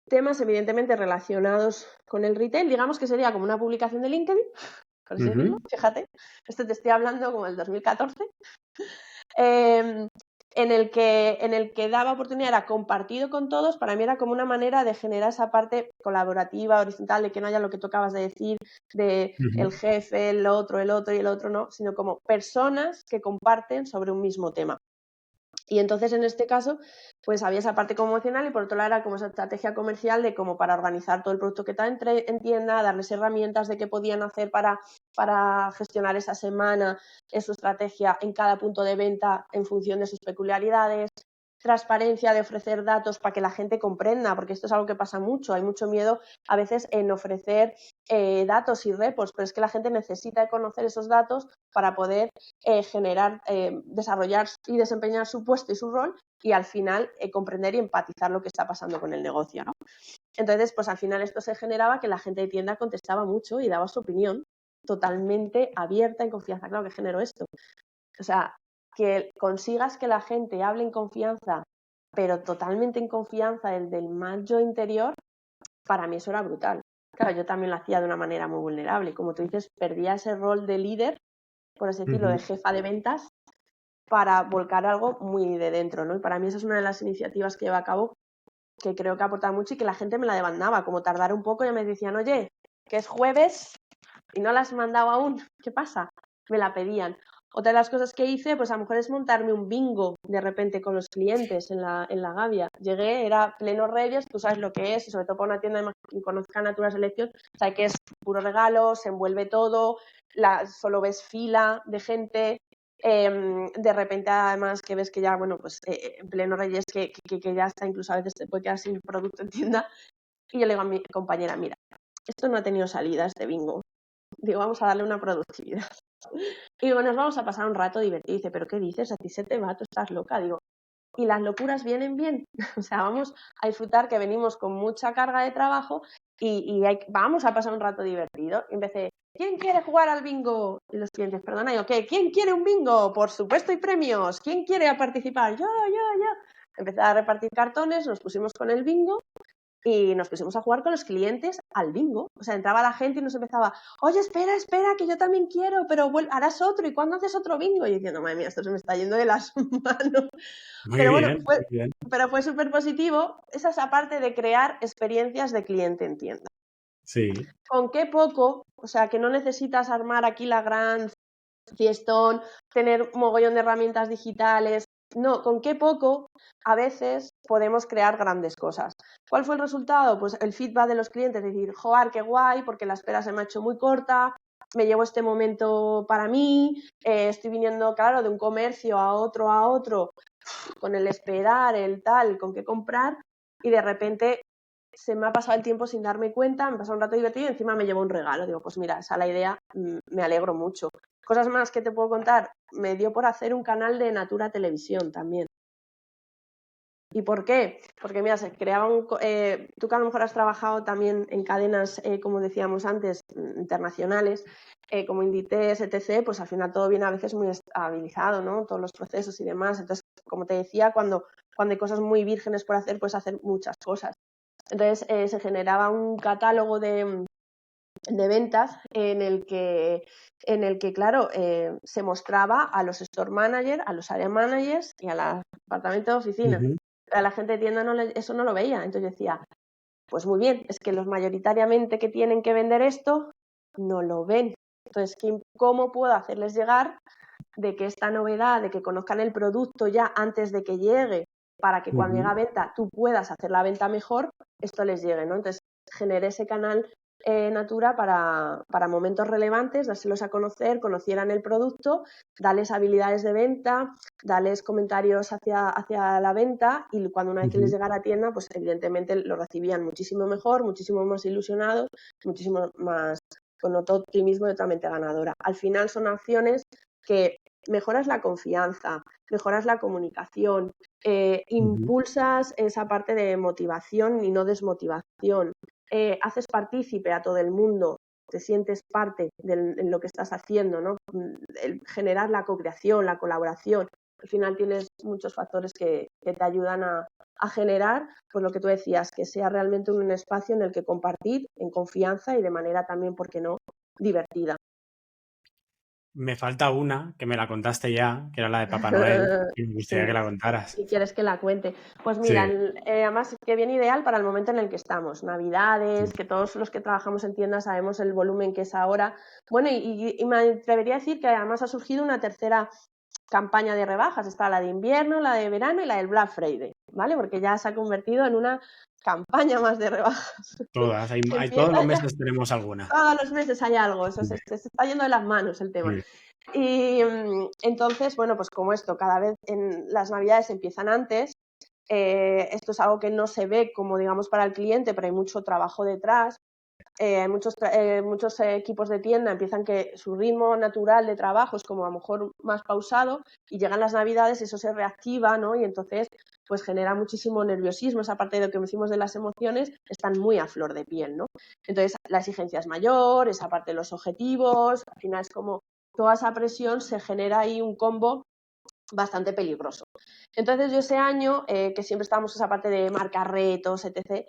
temas evidentemente relacionados con el retail, digamos que sería como una publicación de LinkedIn, por así decirlo, fíjate, esto te estoy hablando como el 2014. En el que daba oportunidad, era compartido con todos, para mí era como una manera de generar esa parte colaborativa, horizontal, de que no haya lo que tú acabas de decir, de el jefe, el otro y el otro no, sino como personas que comparten sobre un mismo tema. Y entonces en este caso pues había esa parte como emocional y por otro lado era como esa estrategia comercial de como para organizar todo el producto que está en tienda, darles herramientas de qué podían hacer para gestionar esa semana, su estrategia en cada punto de venta en función de sus peculiaridades, transparencia de ofrecer datos para que la gente comprenda, porque esto es algo que pasa mucho, hay mucho miedo a veces en ofrecer datos y reports, pero es que la gente necesita conocer esos datos para poder generar, desarrollar y desempeñar su puesto y su rol y al final comprender y empatizar lo que está pasando con el negocio, ¿no? Entonces, pues al final esto se generaba que la gente de tienda contestaba mucho y daba su opinión totalmente abierta en confianza. Claro que generó esto. O sea, que consigas que la gente hable en confianza, pero totalmente en confianza, el del más yo interior, para mí eso era brutal. Claro, yo también lo hacía de una manera muy vulnerable. Como tú dices, perdía ese rol de líder, por así decirlo, de jefa de ventas, para volcar algo muy de dentro, ¿no? Y para mí esa es una de las iniciativas que lleva a cabo que creo que aporta mucho y que la gente me la demandaba. Como tardar un poco, ya me decían, oye, que es jueves y no la has mandado aún, ¿qué pasa? me la pedían. Otra de las cosas que hice, pues a lo mejor es montarme un bingo de repente con los clientes en la Gavia. Llegué, era pleno Reyes, tú sabes lo que es, y sobre todo para una tienda que conozca Natura Selección, sabes que es puro regalo, se envuelve todo, solo ves fila de gente, de repente además que ves que ya, bueno, pues en pleno Reyes que ya está, incluso a veces te puede quedar sin producto en tienda, y yo le digo a mi compañera, mira, esto no ha tenido salida, este bingo. Digo, vamos a darle una productividad. Y digo, nos vamos a pasar un rato divertido. Y dice, ¿pero qué dices? A ti se te va, tú estás loca. Digo, y las locuras vienen bien. O sea, vamos a disfrutar que venimos con mucha carga de trabajo y vamos a pasar un rato divertido. Y empecé, ¿quién quiere jugar al bingo? Y los clientes, perdona, yo, ¿qué? ¿Quién quiere un bingo? Por supuesto, hay premios. ¿Quién quiere participar? Yo. Empecé a repartir cartones, nos pusimos con el bingo y nos pusimos a jugar con los clientes al bingo. O sea, entraba la gente y nos empezaba, oye, espera, que yo también quiero, pero harás otro, ¿y cuándo haces otro bingo? Y diciendo, madre mía, esto se me está yendo de las manos. Muy Pero bueno, bien, muy bien. pero fue súper positivo. Esa es aparte de crear experiencias de cliente en tienda. Sí. ¿Con qué poco? O sea, que no necesitas armar aquí la gran fiestón, tener un mogollón de herramientas digitales. No, con qué poco a veces podemos crear grandes cosas. ¿Cuál fue el resultado? Pues el feedback de los clientes, decir, joder, qué guay, porque la espera se me ha hecho muy corta, me llevo este momento para mí, estoy viniendo, claro, de un comercio a otro, con el esperar, el tal, con qué comprar, y de repente se me ha pasado el tiempo sin darme cuenta, me pasó un rato divertido y encima me llevo un regalo. Digo, pues mira, esa es la idea, me alegro mucho. Cosas más que te puedo contar, me dio por hacer un canal de Natura Televisión también. ¿Y por qué? Porque mira, se creaba tú que a lo mejor has trabajado también en cadenas, como decíamos antes, internacionales, como Inditex, etc., pues al final todo viene a veces muy estabilizado, ¿no? Todos los procesos y demás. Entonces, como te decía, cuando hay cosas muy vírgenes por hacer, puedes hacer muchas cosas. Entonces se generaba un catálogo de ventas en el que claro, se mostraba a los store managers, a los area managers y al departamento de oficina. A la gente de tienda eso no lo veía. Entonces yo decía, pues muy bien, es que los mayoritariamente que tienen que vender esto no lo ven. Entonces, ¿cómo puedo hacerles llegar de que esta novedad, de que conozcan el producto ya antes de que llegue, para que cuando llegue a venta tú puedas hacer la venta mejor, esto les llegue, ¿no? Entonces, generé ese canal Natura para momentos relevantes, dárselos a conocer, conocieran el producto, darles habilidades de venta, darles comentarios hacia la venta y cuando una vez que les llegara a tienda, pues evidentemente lo recibían muchísimo mejor, muchísimo más ilusionados, muchísimo más con otro optimismo y otra mente ganadora. Al final son acciones que mejoras la confianza, mejoras la comunicación, impulsas esa parte de motivación y no desmotivación, haces partícipe a todo el mundo, te sientes parte de lo que estás haciendo, ¿no? El generar la co-creación, la colaboración. Al final tienes muchos factores que te ayudan a generar, pues lo que tú decías, que sea realmente un espacio en el que compartir en confianza y de manera también, ¿por qué no?, divertida. Me falta una, que me la contaste ya, que era la de Papá Noel, y me gustaría que Sí, la contaras. si quieres que la cuente. Pues mira, Sí. además que viene ideal para el momento en el que estamos. Navidades, Sí. que todos los que trabajamos en tiendas sabemos el volumen que es ahora. Bueno, y me atrevería a decir que además ha surgido una tercera campaña de rebajas. Está la de invierno, la de verano y la del Black Friday, ¿vale? Porque ya se ha convertido en una campaña más de rebajas. Todas, todos los Empieza ya, meses tenemos alguna. todos los meses hay algo, eso se está yendo de las manos el tema. Sí. Y entonces, bueno, pues como esto, cada vez en las navidades empiezan antes, esto es algo que no se ve como, digamos, para el cliente, pero hay mucho trabajo detrás. Muchos equipos de tienda empiezan que su ritmo natural de trabajo es como a lo mejor más pausado y llegan las navidades, eso se reactiva, ¿no? Y entonces pues genera muchísimo nerviosismo, esa parte de lo que decimos de las emociones están muy a flor de piel, ¿no? Entonces la exigencia es mayor, esa parte de los objetivos, al final es como toda esa presión se genera ahí un combo bastante peligroso. Entonces yo ese año, que siempre estábamos esa parte de marcar retos, etc.,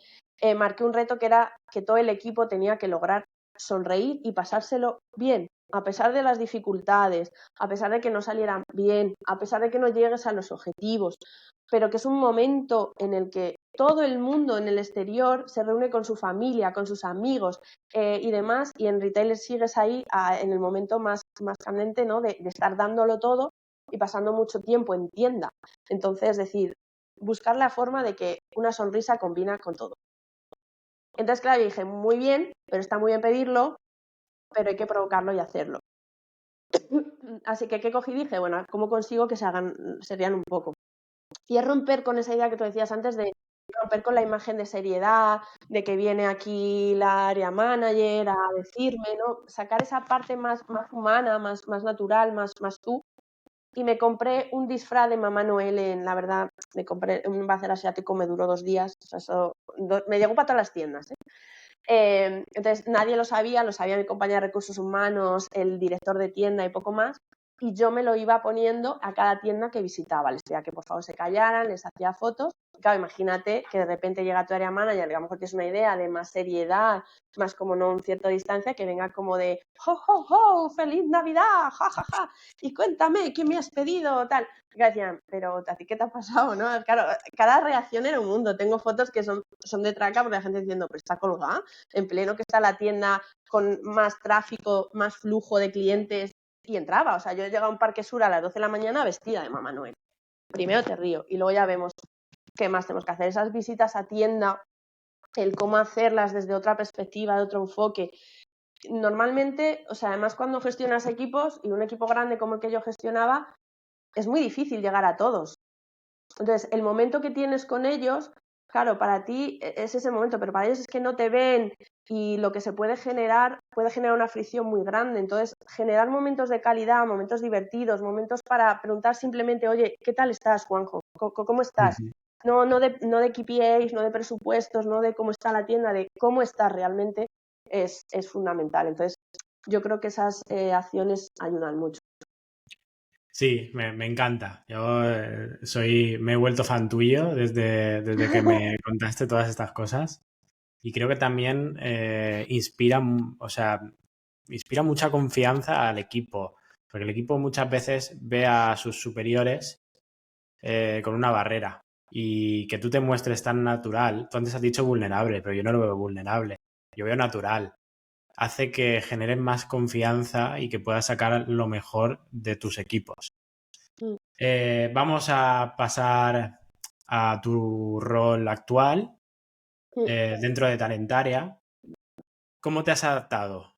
marqué un reto que era que todo el equipo tenía que lograr sonreír y pasárselo bien, a pesar de las dificultades, a pesar de que no salieran bien, a pesar de que no llegues a los objetivos, pero que es un momento en el que todo el mundo en el exterior se reúne con su familia, con sus amigos y demás, y en retail sigues ahí en el momento más candente, ¿no? De estar dándolo todo y pasando mucho tiempo en tienda. Entonces, es decir, buscar la forma de que una sonrisa combina con todo. Entonces, claro, yo dije, muy bien, pero está muy bien pedirlo, pero hay que provocarlo y hacerlo. Así que, ¿qué cogí? Dije, bueno, ¿cómo consigo que se rían un poco? Y es romper con esa idea que tú decías antes de romper con la imagen de seriedad, de que viene aquí la área manager a decirme, ¿no? Sacar esa parte más humana, más natural, más tú. Y me compré un disfraz de Mamá Noel la verdad, me compré un bazar asiático, me duró 2 días, o sea, eso me llegó para todas las tiendas, ¿eh? Entonces nadie lo sabía mi compañera de recursos humanos, el director de tienda y poco más, y yo me lo iba poniendo a cada tienda que visitaba, les decía que por favor se callaran, les hacía fotos. Claro, imagínate que de repente llega tu área manager, que a lo mejor tienes una idea de más seriedad, más como no un cierto distancia, que venga como de ¡ho, ho, ho! ¡Feliz Navidad! ¡Ja, ja, ja! Y cuéntame, ¿qué me has pedido? Tal. Y decían, pero ¿a ti qué te ha pasado? ¿No? Claro, cada reacción era un mundo. Tengo fotos que son de traca porque la gente diciendo, pero está colgada, en pleno que está la tienda con más tráfico, más flujo de clientes, y entraba. O sea, yo he llegado a un Parque Sur a las 12 de la mañana vestida de Mamá Noel. Primero te río y luego ya vemos qué más tenemos que hacer. Esas visitas a tienda, el cómo hacerlas desde otra perspectiva, de otro enfoque. Normalmente, o sea, además cuando gestionas equipos y un equipo grande como el que yo gestionaba, es muy difícil llegar a todos. Entonces, el momento que tienes con ellos, claro, para ti es ese momento, pero para ellos es que no te ven y lo que se puede generar una fricción muy grande. Entonces, generar momentos de calidad, momentos divertidos, momentos para preguntar simplemente, oye, ¿qué tal estás, Juanjo? ¿Cómo estás? No de KPIs, no de presupuestos, no de cómo está la tienda, de cómo estás realmente es fundamental. Entonces, yo creo que esas acciones ayudan mucho. Sí, me encanta. Yo me he vuelto fan tuyo desde que me contaste todas estas cosas. Y creo que también o sea, inspira mucha confianza al equipo. Porque el equipo muchas veces ve a sus superiores con una barrera. Y que tú te muestres tan natural. Tú antes has dicho vulnerable, pero yo no lo veo vulnerable. Yo veo natural. Hace que generen más confianza y que puedas sacar lo mejor de tus equipos. Vamos a pasar a tu rol actual dentro de Talentaria. ¿Cómo te has adaptado?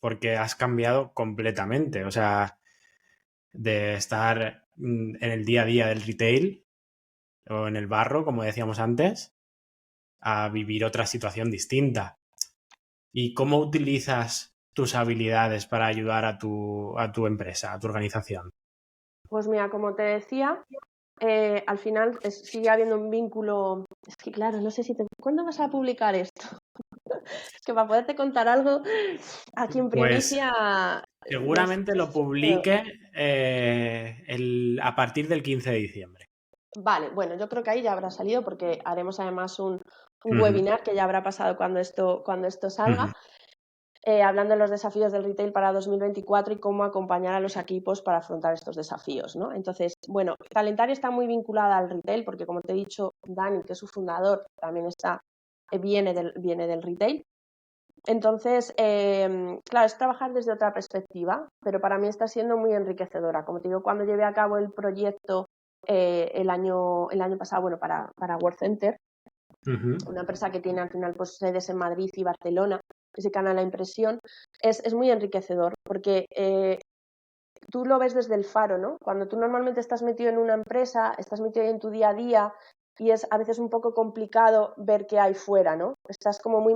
Porque has cambiado completamente. O sea, de estar en el día a día del retail o en el barro, como decíamos antes, a vivir otra situación distinta. ¿Y cómo utilizas tus habilidades para ayudar a tu empresa, a tu organización? Pues mira, como te decía, al final sigue habiendo un vínculo. Es que claro, no sé ¿cuándo vas a publicar esto? Es que para poderte contar algo aquí en Pues primicia. seguramente lo publique a partir del 15 de diciembre. Vale, bueno, yo creo que ahí ya habrá salido porque haremos además un Ujú, webinar que ya habrá pasado cuando esto salga. ujú. Hablando de los desafíos del retail para 2024 y cómo acompañar a los equipos para afrontar estos desafíos, ¿no? Entonces, bueno, Talentaria está muy vinculada al retail porque, como te he dicho, Dani, que es su fundador, también viene del retail. Entonces, claro, es trabajar desde otra perspectiva, pero para mí está siendo muy enriquecedora. Como te digo, cuando llevé a cabo el proyecto el año pasado, bueno, para World Center, una empresa que tiene al final pues, sedes en Madrid y Barcelona, que se canal la impresión, es muy enriquecedor porque tú lo ves desde el faro, ¿no? Cuando tú normalmente estás metido en una empresa, estás metido en tu día a día y es a veces un poco complicado ver qué hay fuera, ¿no? Estás como muy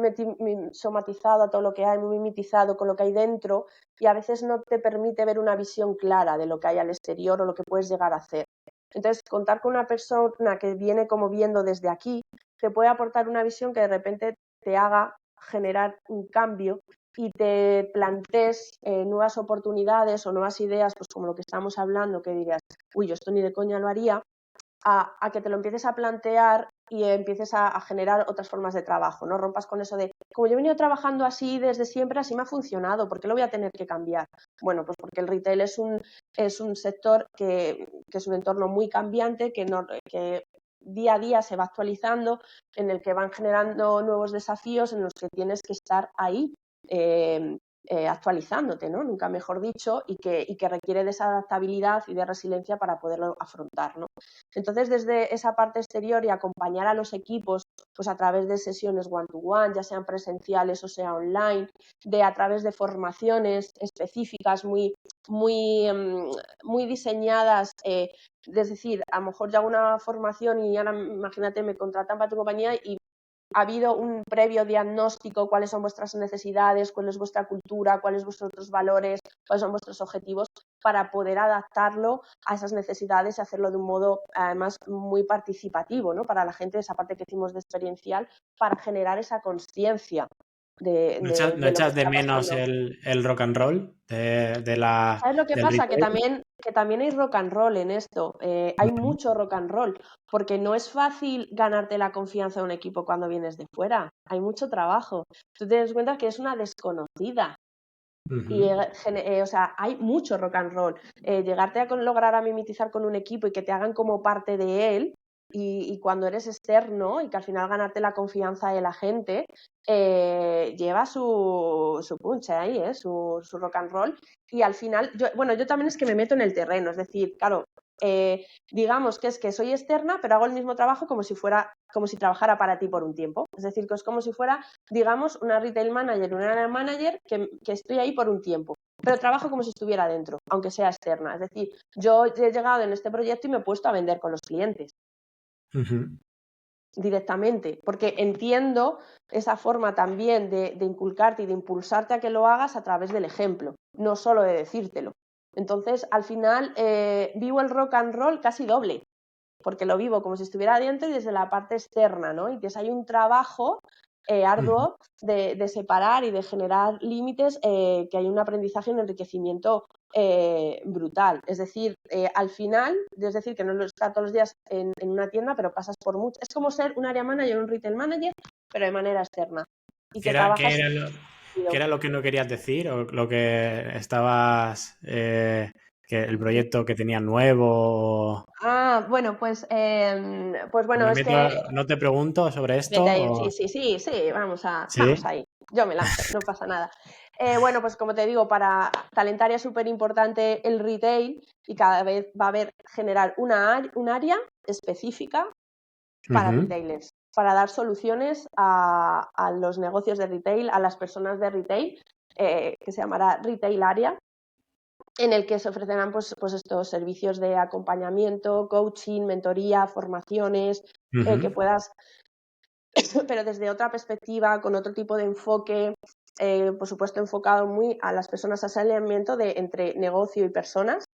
somatizado a todo lo que hay, muy mimetizado con lo que hay dentro y a veces no te permite ver una visión clara de lo que hay al exterior o lo que puedes llegar a hacer. Entonces, contar con una persona que viene como viendo desde aquí, te puede aportar una visión que de repente te haga generar un cambio y te plantees nuevas oportunidades o nuevas ideas, pues como lo que estamos hablando, que dirías, uy, yo esto ni de coña lo haría, a que te lo empieces a plantear y empieces a generar otras formas de trabajo, ¿no? Rompas con eso de, como yo he venido trabajando así desde siempre, así me ha funcionado, ¿por qué lo voy a tener que cambiar? Bueno, pues porque el retail es un sector que es un entorno muy cambiante, que día a día se va actualizando, en el que van generando nuevos desafíos en los que tienes que estar ahí actualizándote, ¿no? Nunca mejor dicho, y que requiere de esa adaptabilidad y de resiliencia para poderlo afrontar, ¿no? Entonces, desde esa parte exterior y acompañar a los equipos pues a través de sesiones one-to-one, ya sean presenciales o sea online, a través de formaciones específicas muy diseñadas, es decir, a lo mejor yo hago una formación y ahora imagínate me contratan para tu compañía y ha habido un previo diagnóstico, cuáles son vuestras necesidades, cuál es vuestra cultura, cuáles son vuestros valores, cuáles son vuestros objetivos, para poder adaptarlo a esas necesidades y hacerlo de un modo, además, muy participativo, ¿no? Para la gente, esa parte que hicimos de experiencial, para generar esa consciencia ¿No echas, no de lo que echas de está menos pasando. el rock and roll ¿Sabes lo que del pasa? retail? Que también hay rock and roll en esto. Hay Ujú. mucho rock and roll, porque no es fácil ganarte la confianza de un equipo cuando vienes de fuera. Hay mucho trabajo. Tú te das cuenta que es una desconocida. Y, Ujú. o sea, hay mucho rock and roll. Llegarte a lograr a mimetizar con un equipo y que te hagan como parte de él, y cuando eres externo y que al final ganarte la confianza de la gente, lleva su punch ahí, su rock and roll. Y al final, yo también es que me meto en el terreno, es decir, claro, digamos que es que soy externa, pero hago el mismo trabajo como si trabajara para ti por un tiempo. Es decir, que es como si fuera, digamos, una retail manager, una area manager que estoy ahí por un tiempo, pero trabajo como si estuviera dentro, aunque sea externa. Es decir, yo he llegado en este proyecto y me he puesto a vender con los clientes Ujú. directamente, porque entiendo esa forma también de inculcarte y de impulsarte a que lo hagas a través del ejemplo, no solo de decírtelo. Entonces, al final, vivo el rock and roll casi doble, porque lo vivo como si estuviera dentro y desde la parte externa, ¿no? Y que hay un trabajo Ujú. arduo de separar y de generar límites, que hay un aprendizaje y un enriquecimiento brutal. Es decir, al final, es decir, que no lo está todos los días en una tienda, pero pasas por mucho. Es como ser un area manager, un retail manager, pero de manera externa. Y ¿Qué que era, trabajas. qué era lo que no querías decir o lo que estabas, que el proyecto que tenías nuevo? Bueno, pues bueno, Me es meto que no te pregunto sobre esto vete ahí, o... sí, vamos ¿Sí? ahí. Yo me lanzo, no pasa nada. Bueno, pues como te digo, para Talentaria es súper importante el retail y cada vez va a haber generar un área específica para Ujú. retailers, para dar soluciones a los negocios de retail, a las personas de retail, que se llamará Retail Area, en el que se ofrecerán pues estos servicios de acompañamiento, coaching, mentoría, formaciones, que Ujú. puedas, pero desde otra perspectiva, con otro tipo de enfoque, por supuesto enfocado muy a las personas, a ese alineamiento entre negocio y personas,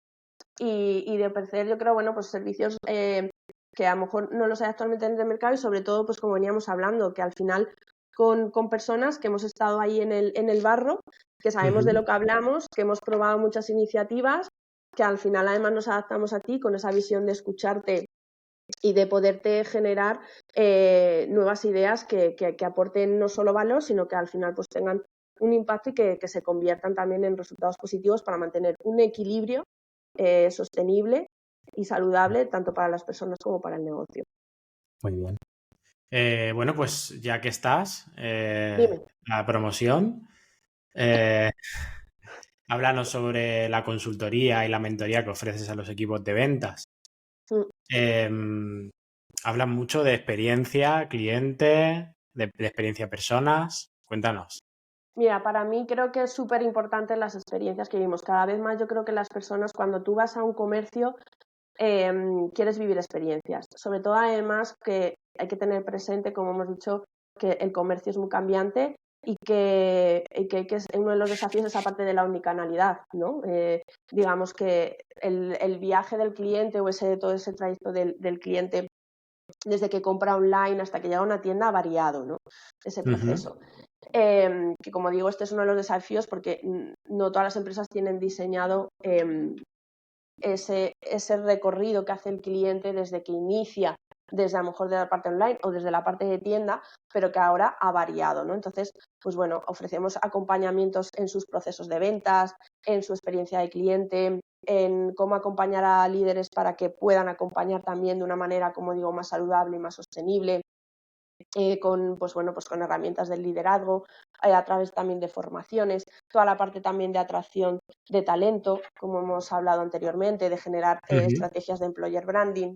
y de ofrecer, yo creo, bueno, pues servicios que a lo mejor no los hay actualmente en el mercado, y sobre todo, pues como veníamos hablando, que al final con personas que hemos estado ahí en el barro, que sabemos de Ujú. lo que hablamos, que hemos probado muchas iniciativas, que al final además nos adaptamos a ti con esa visión de escucharte y de poderte generar nuevas ideas que aporten no solo valor, sino que al final pues tengan un impacto y que se conviertan también en resultados positivos para mantener un equilibrio sostenible y saludable tanto para las personas como para el negocio. Muy bien. Bueno, pues ya que estás, Dime. la promoción, eh, háblanos sobre la consultoría y la mentoría que ofreces a los equipos de ventas. Mm. Hablan mucho de experiencia cliente, de experiencia personas. Cuéntanos. Mira, para mí creo que es súper importante las experiencias que vivimos. Cada vez más yo creo que las personas, cuando tú vas a un comercio, quieres vivir experiencias. Sobre todo, además, que hay que tener presente, como hemos dicho, que el comercio es muy cambiante y que uno de los desafíos es esa parte de la omnicanalidad, ¿no? Digamos que el viaje del cliente o todo ese trayecto del cliente desde que compra online hasta que llega a una tienda ha variado, ¿no? Ese Ujú. proceso. Que como digo, este es uno de los desafíos porque no todas las empresas tienen diseñado ese recorrido que hace el cliente desde que inicia, desde a lo mejor de la parte online o desde la parte de tienda, pero que ahora ha variado, ¿no? Entonces, pues bueno, ofrecemos acompañamientos en sus procesos de ventas, en su experiencia de cliente, en cómo acompañar a líderes para que puedan acompañar también de una manera, como digo, más saludable y más sostenible. Pues con herramientas del liderazgo, a través también de formaciones, toda la parte también de atracción de talento, como hemos hablado anteriormente, de generar estrategias de employer branding,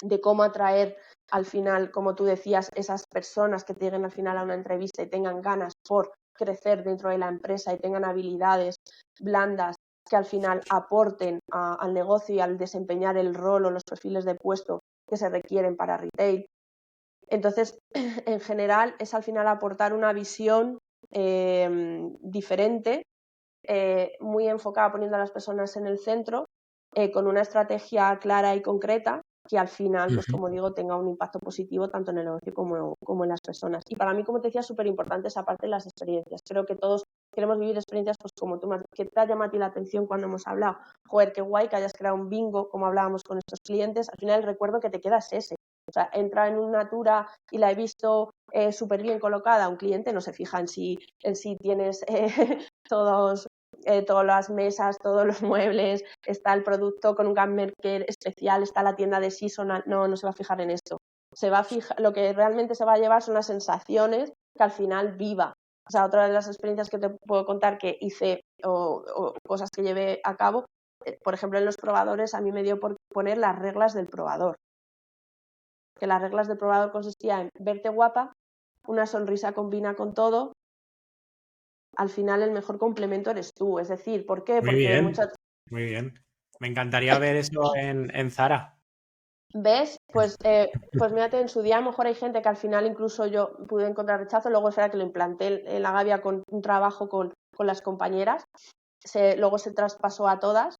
de cómo atraer al final, como tú decías, esas personas que lleguen al final a una entrevista y tengan ganas por crecer dentro de la empresa y tengan habilidades blandas que al final aporten al negocio y al desempeñar el rol o los perfiles de puesto que se requieren para retail. Entonces, en general, es al final aportar una visión diferente, muy enfocada poniendo a las personas en el centro, con una estrategia clara y concreta que al final, pues como digo, tenga un impacto positivo tanto en el negocio como en las personas. Y para mí, como te decía, es súper importante esa parte de las experiencias. Creo que todos queremos vivir experiencias, pues como tú, que te ha llamado a ti la atención cuando hemos hablado. Joder, qué guay que hayas creado un bingo, como hablábamos con estos clientes. Al final el recuerdo que te queda es ese. O sea, entra en una Natura y la he visto súper bien colocada. Un cliente no se fija en si tienes todas las mesas, todos los muebles, está el producto con un camembert especial, está la tienda de seasonal. No se va a fijar en esto. Se va a fijar, lo que realmente se va a llevar son las sensaciones que al final viva. O sea, otra de las experiencias que te puedo contar que hice o cosas que llevé a cabo, por ejemplo, en los probadores a mí me dio por poner las reglas del probador. Que las reglas del probador consistían en verte guapa, una sonrisa combina con todo, al final el mejor complemento eres tú. Es decir, ¿por qué? Muy Porque bien, muy bien. Me encantaría ver eso en Zara. ¿Ves? Pues mírate, en su día a lo mejor hay gente que al final incluso yo pude encontrar rechazo, luego es verdad que lo implanté en la Gavia con un trabajo con las compañeras, luego se traspasó a todas.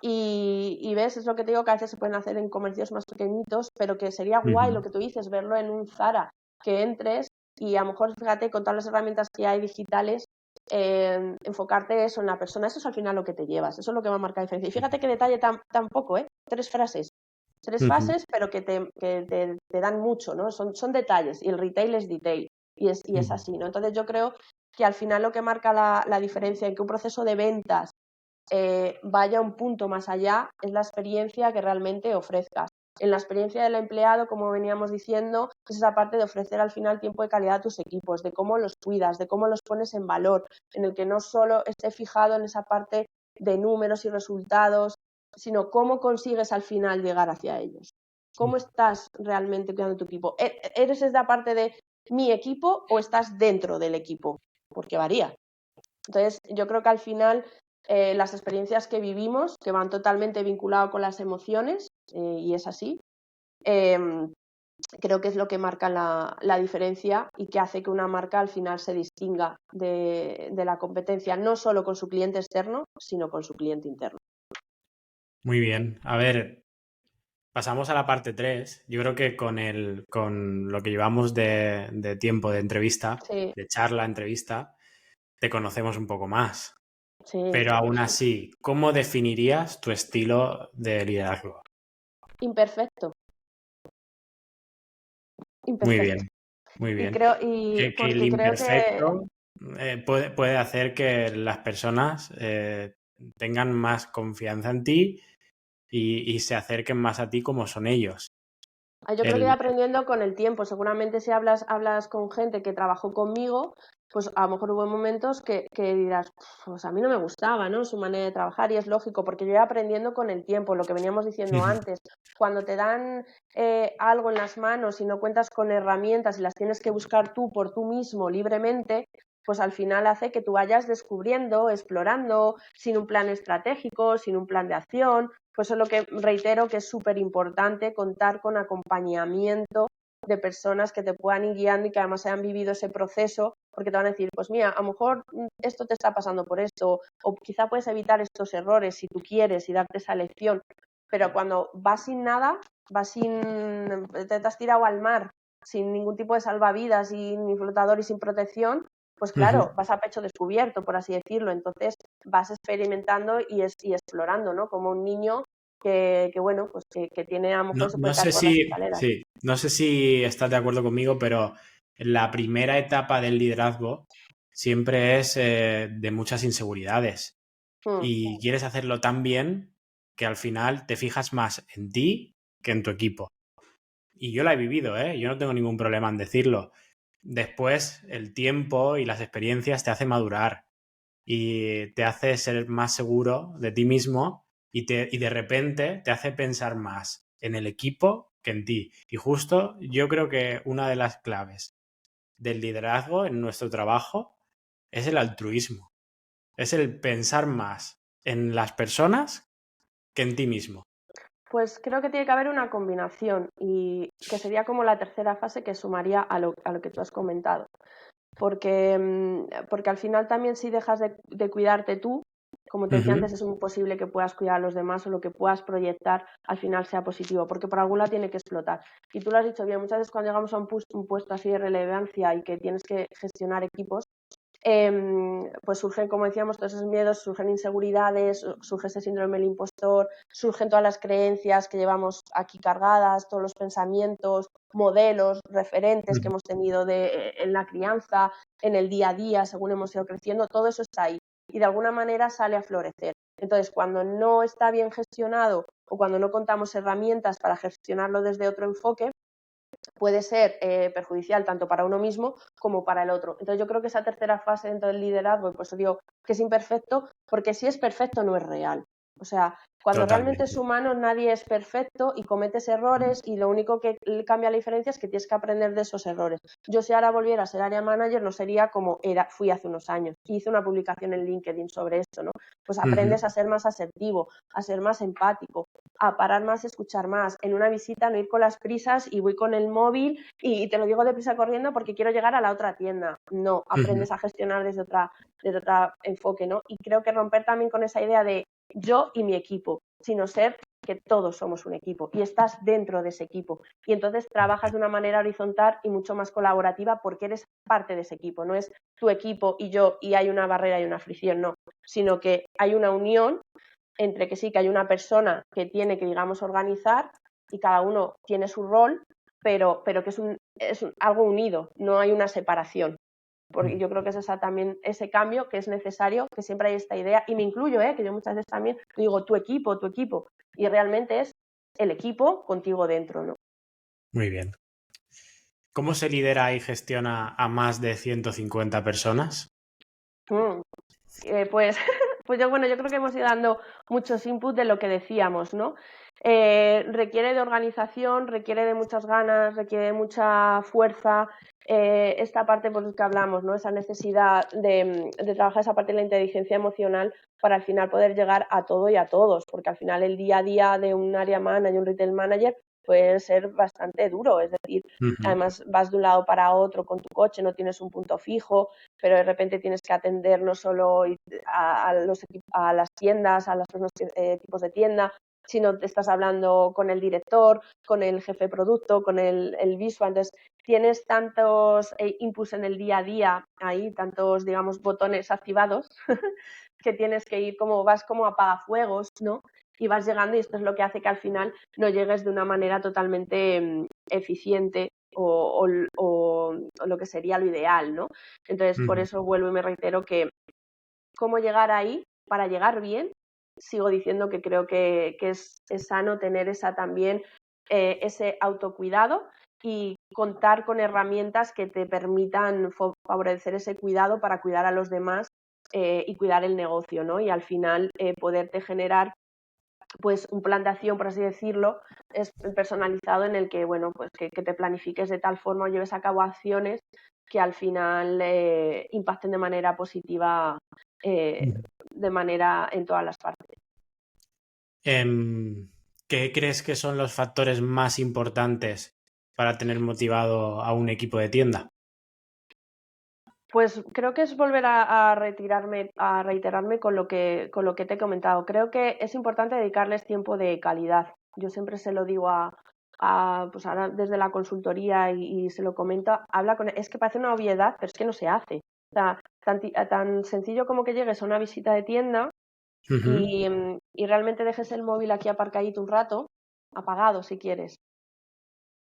Y ves, es lo que te digo, que a veces se pueden hacer en comercios más pequeñitos, pero que sería guay lo que tú dices, verlo en un Zara, que entres y a lo mejor, fíjate, con todas las herramientas que hay digitales, enfocarte eso en la persona, eso es al final lo que te llevas, eso es lo que va a marcar diferencia. Y fíjate qué detalle tan poco, 3 frases, 3 fases, pero que te dan mucho, ¿no? Son detalles, y el retail es detail, y es así, ¿no? Entonces yo creo que al final lo que marca la diferencia en que un proceso de ventas vaya un punto más allá es la experiencia que realmente ofrezcas. En la experiencia del empleado, como veníamos diciendo, es esa parte de ofrecer al final tiempo de calidad a tus equipos, de cómo los cuidas, de cómo los pones en valor, en el que no solo esté fijado en esa parte de números y resultados, sino cómo consigues al final llegar hacia ellos. ¿Cómo estás realmente cuidando tu equipo? ¿Eres esa parte de mi equipo o estás dentro del equipo? Porque varía. Entonces, yo creo que al final las experiencias que vivimos, que van totalmente vinculadas con las emociones, y es así, creo que es lo que marca la diferencia y que hace que una marca al final se distinga de la competencia, no solo con su cliente externo, sino con su cliente interno. Muy bien. A ver, pasamos a la parte 3. Yo creo que con lo que llevamos de tiempo de entrevista, Sí, de charla, entrevista, te conocemos un poco más. sí. Pero aún así, ¿cómo definirías tu estilo de liderazgo? Imperfecto. Muy Imperfecto. bien, muy Y bien. creo, Que el porque creo que imperfecto puede hacer que las personas tengan más confianza en ti y se acerquen más a ti como son ellos. yo creo que he ido aprendiendo con el tiempo. Seguramente si hablas con gente que trabajó conmigo, pues a lo mejor hubo momentos que dirás, pues a mí no me gustaba, ¿no? Su manera de trabajar, y es lógico, porque yo he ido aprendiendo con el tiempo, lo que veníamos diciendo antes. Cuando te dan algo en las manos y no cuentas con herramientas y las tienes que buscar tú por tú mismo libremente, pues al final hace que tú vayas descubriendo, explorando, sin un plan estratégico, sin un plan de acción. Pues eso es lo que reitero, que es súper importante contar con acompañamiento de personas que te puedan ir guiando y que además hayan vivido ese proceso, porque te van a decir, pues mira, a lo mejor esto te está pasando por esto, o quizá puedes evitar estos errores si tú quieres y darte esa lección. Pero cuando vas sin nada, te has tirado al mar sin ningún tipo de salvavidas y ni flotador y sin protección, pues claro, vas a pecho descubierto, por así decirlo. Entonces vas experimentando y explorando, ¿no? Como un niño que bueno, pues que tiene, a lo mejor se puede caer por las escaleras. Sí, no sé si estás de acuerdo conmigo, pero la primera etapa del liderazgo siempre es de muchas inseguridades. Mm. y quieres hacerlo tan bien que al final te fijas más en ti que en tu equipo. Y yo la he vivido, ¿eh? Yo no tengo ningún problema en decirlo. Después, el tiempo y las experiencias te hacen madurar y te hace ser más seguro de ti mismo y de repente te hace pensar más en el equipo que en ti. Y justo yo creo que una de las claves del liderazgo en nuestro trabajo es el altruismo. Es el pensar más en las personas que en ti mismo. Pues creo que tiene que haber una combinación y que sería como la tercera fase que sumaría a lo que tú has comentado. Porque al final también si dejas de cuidarte tú, como te decía Ujú. antes, es imposible que puedas cuidar a los demás o lo que puedas proyectar al final sea positivo, porque por algún lado tiene que explotar. Y tú lo has dicho bien, muchas veces cuando llegamos a un puesto así de relevancia y que tienes que gestionar equipos, pues surgen, como decíamos, todos esos miedos, surgen inseguridades, surge ese síndrome del impostor, surgen todas las creencias que llevamos aquí cargadas, todos los pensamientos, modelos, referentes que hemos tenido en la crianza, en el día a día, según hemos ido creciendo, todo eso está ahí y de alguna manera sale a florecer. Entonces, cuando no está bien gestionado o cuando no contamos herramientas para gestionarlo desde otro enfoque, puede ser perjudicial tanto para uno mismo como para el otro. Entonces yo creo que esa tercera fase dentro del liderazgo, y por eso digo que es imperfecto, porque si es perfecto no es real. O sea, cuando realmente es Totalmente. humano nadie es perfecto y cometes errores y lo único que cambia la diferencia es que tienes que aprender de esos errores. Yo si ahora volviera a ser área manager no sería como fui hace unos años. Hice una publicación en LinkedIn sobre esto, ¿no? Pues aprendes a ser más asertivo, a ser más empático, a parar más, escuchar más. En una visita no ir con las prisas y voy con el móvil y te lo digo deprisa corriendo porque quiero llegar a la otra tienda. No, aprendes a gestionar desde otro enfoque, ¿no? Y creo que romper también con esa idea de yo y mi equipo, sino ser que todos somos un equipo y estás dentro de ese equipo y entonces trabajas de una manera horizontal y mucho más colaborativa porque eres parte de ese equipo, no es tu equipo y yo y hay una barrera y una fricción, no, sino que hay una unión entre que sí que hay una persona que tiene que, digamos, organizar y cada uno tiene su rol, pero que es algo unido, no hay una separación. Porque yo creo que es también ese cambio que es necesario, que siempre hay esta idea, y me incluyo, que yo muchas veces también digo tu equipo, y realmente es el equipo contigo dentro, ¿no? Muy bien. ¿Cómo se lidera y gestiona a más de 150 personas? Mm. Pues, pues yo creo que hemos ido dando muchos inputs de lo que decíamos, ¿no? Requiere de organización, requiere de muchas ganas, requiere de mucha fuerza. Esta parte por la que hablamos, ¿no? Esa necesidad de trabajar esa parte de la inteligencia emocional para al final poder llegar a todo y a todos, porque al final el día a día de un área manager, un retail manager, puede ser bastante duro, es decir, además vas de un lado para otro con tu coche, no tienes un punto fijo, pero de repente tienes que atender no solo a las tiendas, a los tipos de tienda, sino te estás hablando con el director, con el jefe de producto, con el visual. Entonces, tienes tantos inputs en el día a día, ahí, tantos, digamos, botones activados, que tienes que ir vas como apagafuegos, ¿no? Y vas llegando y esto es lo que hace que al final no llegues de una manera totalmente eficiente o lo que sería lo ideal, ¿no? Entonces, por eso vuelvo y me reitero que cómo llegar ahí para llegar bien, sigo diciendo que creo que es sano tener también ese autocuidado y contar con herramientas que te permitan favorecer ese cuidado para cuidar a los demás y cuidar el negocio, ¿no? Y al final poderte generar pues un plan de acción, por así decirlo, es personalizado en el que, bueno, pues que te planifiques de tal forma o lleves a cabo acciones que al final impacten de manera positiva de manera en todas las partes. ¿Qué crees que son los factores más importantes para tener motivado a un equipo de tienda? Pues creo que es volver a reiterarme con lo que te he comentado. Creo que es importante dedicarles tiempo de calidad. Yo siempre se lo digo pues ahora desde la consultoría y se lo comento, es que parece una obviedad, pero es que no se hace. O sea, tan sencillo como que llegues a una visita de tienda y realmente dejes el móvil aquí aparcadito un rato, apagado si quieres,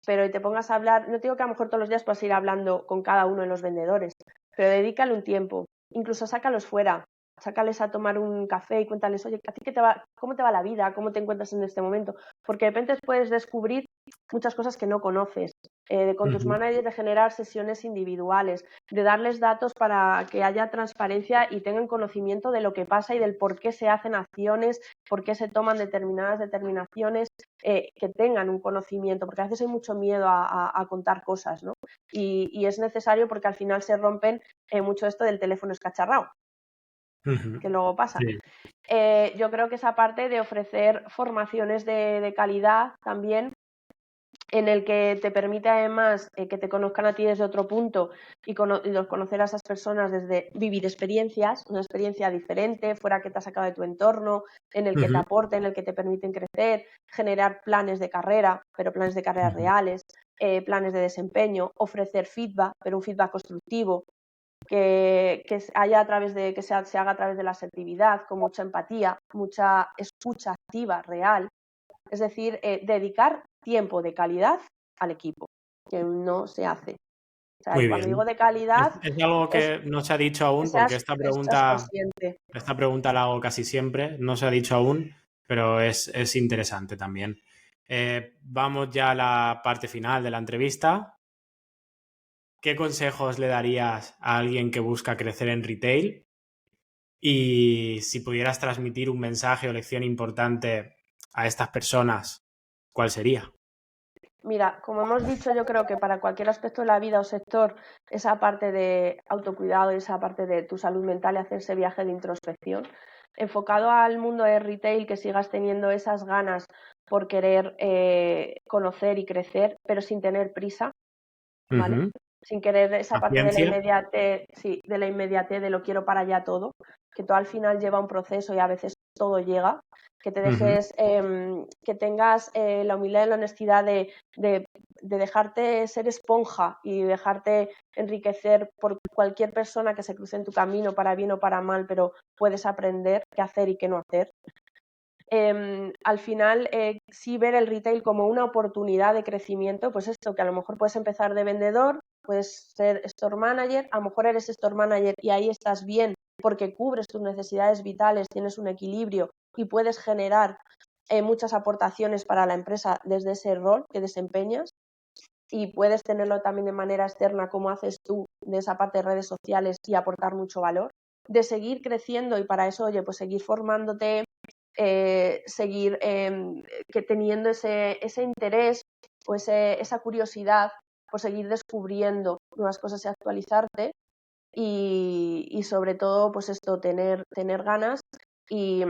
pero y te pongas a hablar, no te digo que a lo mejor todos los días puedas ir hablando con cada uno de los vendedores, pero dedícale un tiempo, incluso sácalos fuera, sácales a tomar un café y cuéntales, oye, ¿a ti cómo te va la vida? ¿Cómo te encuentras en este momento? Porque de repente puedes descubrir muchas cosas que no conoces. Con tus managers, de generar sesiones individuales, de darles datos para que haya transparencia y tengan conocimiento de lo que pasa y del por qué se hacen acciones, por qué se toman determinadas determinaciones, que tengan un conocimiento, porque a veces hay mucho miedo a contar cosas, ¿no? Y es necesario porque al final se rompen mucho esto del teléfono escacharrado, que luego pasa. Sí. Yo creo que esa parte de ofrecer formaciones de calidad también, en el que te permite además que te conozcan a ti desde otro punto y los conocer a esas personas desde vivir experiencias, una experiencia diferente, fuera que te ha sacado de tu entorno, en el que te aporten, en el que te permiten crecer, generar planes de carrera, pero planes de carrera reales, planes de desempeño, ofrecer feedback, pero un feedback constructivo, que haya a través de, que se haga a través de la asertividad, con mucha empatía, mucha escucha activa, real. Es decir, dedicar tiempo de calidad al equipo, que no se hace. O sea, Muy cuando bien. digo de calidad, Es algo es que no se ha dicho aún, que porque seas consciente. esta pregunta la hago casi siempre, no se ha dicho aún, pero es interesante también. Vamos ya a la parte final de la entrevista. ¿Qué consejos le darías a alguien que busca crecer en retail? Y si pudieras transmitir un mensaje o lección importante a estas personas, ¿cuál sería? Mira, como hemos dicho, yo creo que para cualquier aspecto de la vida o sector, esa parte de autocuidado, esa parte de tu salud mental y hacer ese viaje de introspección, enfocado al mundo de retail, que sigas teniendo esas ganas por querer conocer y crecer, pero sin tener prisa, ¿vale? Sin querer esa parte de la Paciencia. inmediatez, sí, de la inmediatez, de lo quiero para allá todo, que todo al final lleva un proceso y a veces todo llega, que te dejes, que tengas la humildad y la honestidad de dejarte ser esponja y dejarte enriquecer por cualquier persona que se cruce en tu camino, para bien o para mal, pero puedes aprender qué hacer y qué no hacer. Al final, sí ver el retail como una oportunidad de crecimiento, pues esto, que a lo mejor puedes empezar de vendedor, puedes ser store manager, a lo mejor eres store manager y ahí estás bien porque cubres tus necesidades vitales, tienes un equilibrio y puedes generar muchas aportaciones para la empresa desde ese rol que desempeñas, y puedes tenerlo también de manera externa, como haces tú, de esa parte de redes sociales, y aportar mucho valor, de seguir creciendo, y para eso, oye, pues seguir formándote, seguir que teniendo ese interés o esa curiosidad por seguir descubriendo nuevas cosas y actualizarte, y sobre todo pues esto, tener ganas y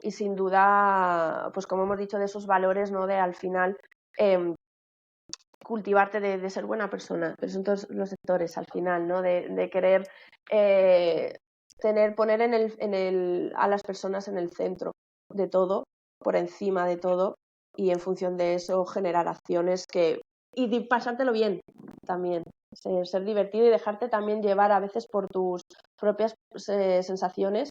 sin duda, pues como hemos dicho, de esos valores, ¿no? De al final cultivarte de ser buena persona, pero son todos los sectores al final, ¿no? De querer poner a las personas en el centro de todo, por encima de todo, y en función de eso generar acciones y pasártelo bien también, ser divertido y dejarte también llevar a veces por tus propias sensaciones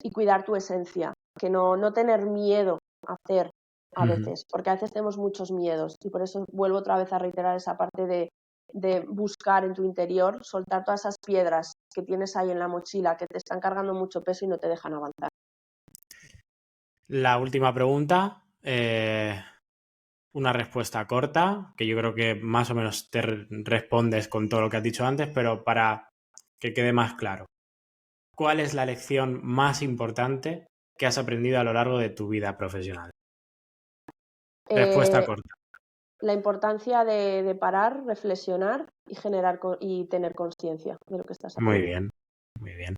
y cuidar tu esencia, que no tener miedo a hacer a veces, porque a veces tenemos muchos miedos, y por eso vuelvo otra vez a reiterar esa parte de buscar en tu interior, soltar todas esas piedras que tienes ahí en la mochila, que te están cargando mucho peso y no te dejan avanzar. La última pregunta, una respuesta corta, que yo creo que más o menos te respondes con todo lo que has dicho antes, pero para que quede más claro. ¿Cuál es la lección más importante que has aprendido a lo largo de tu vida profesional? Respuesta Eh, corta. la importancia de parar, reflexionar y y tener conciencia de lo que estás Muy haciendo. bien, muy bien.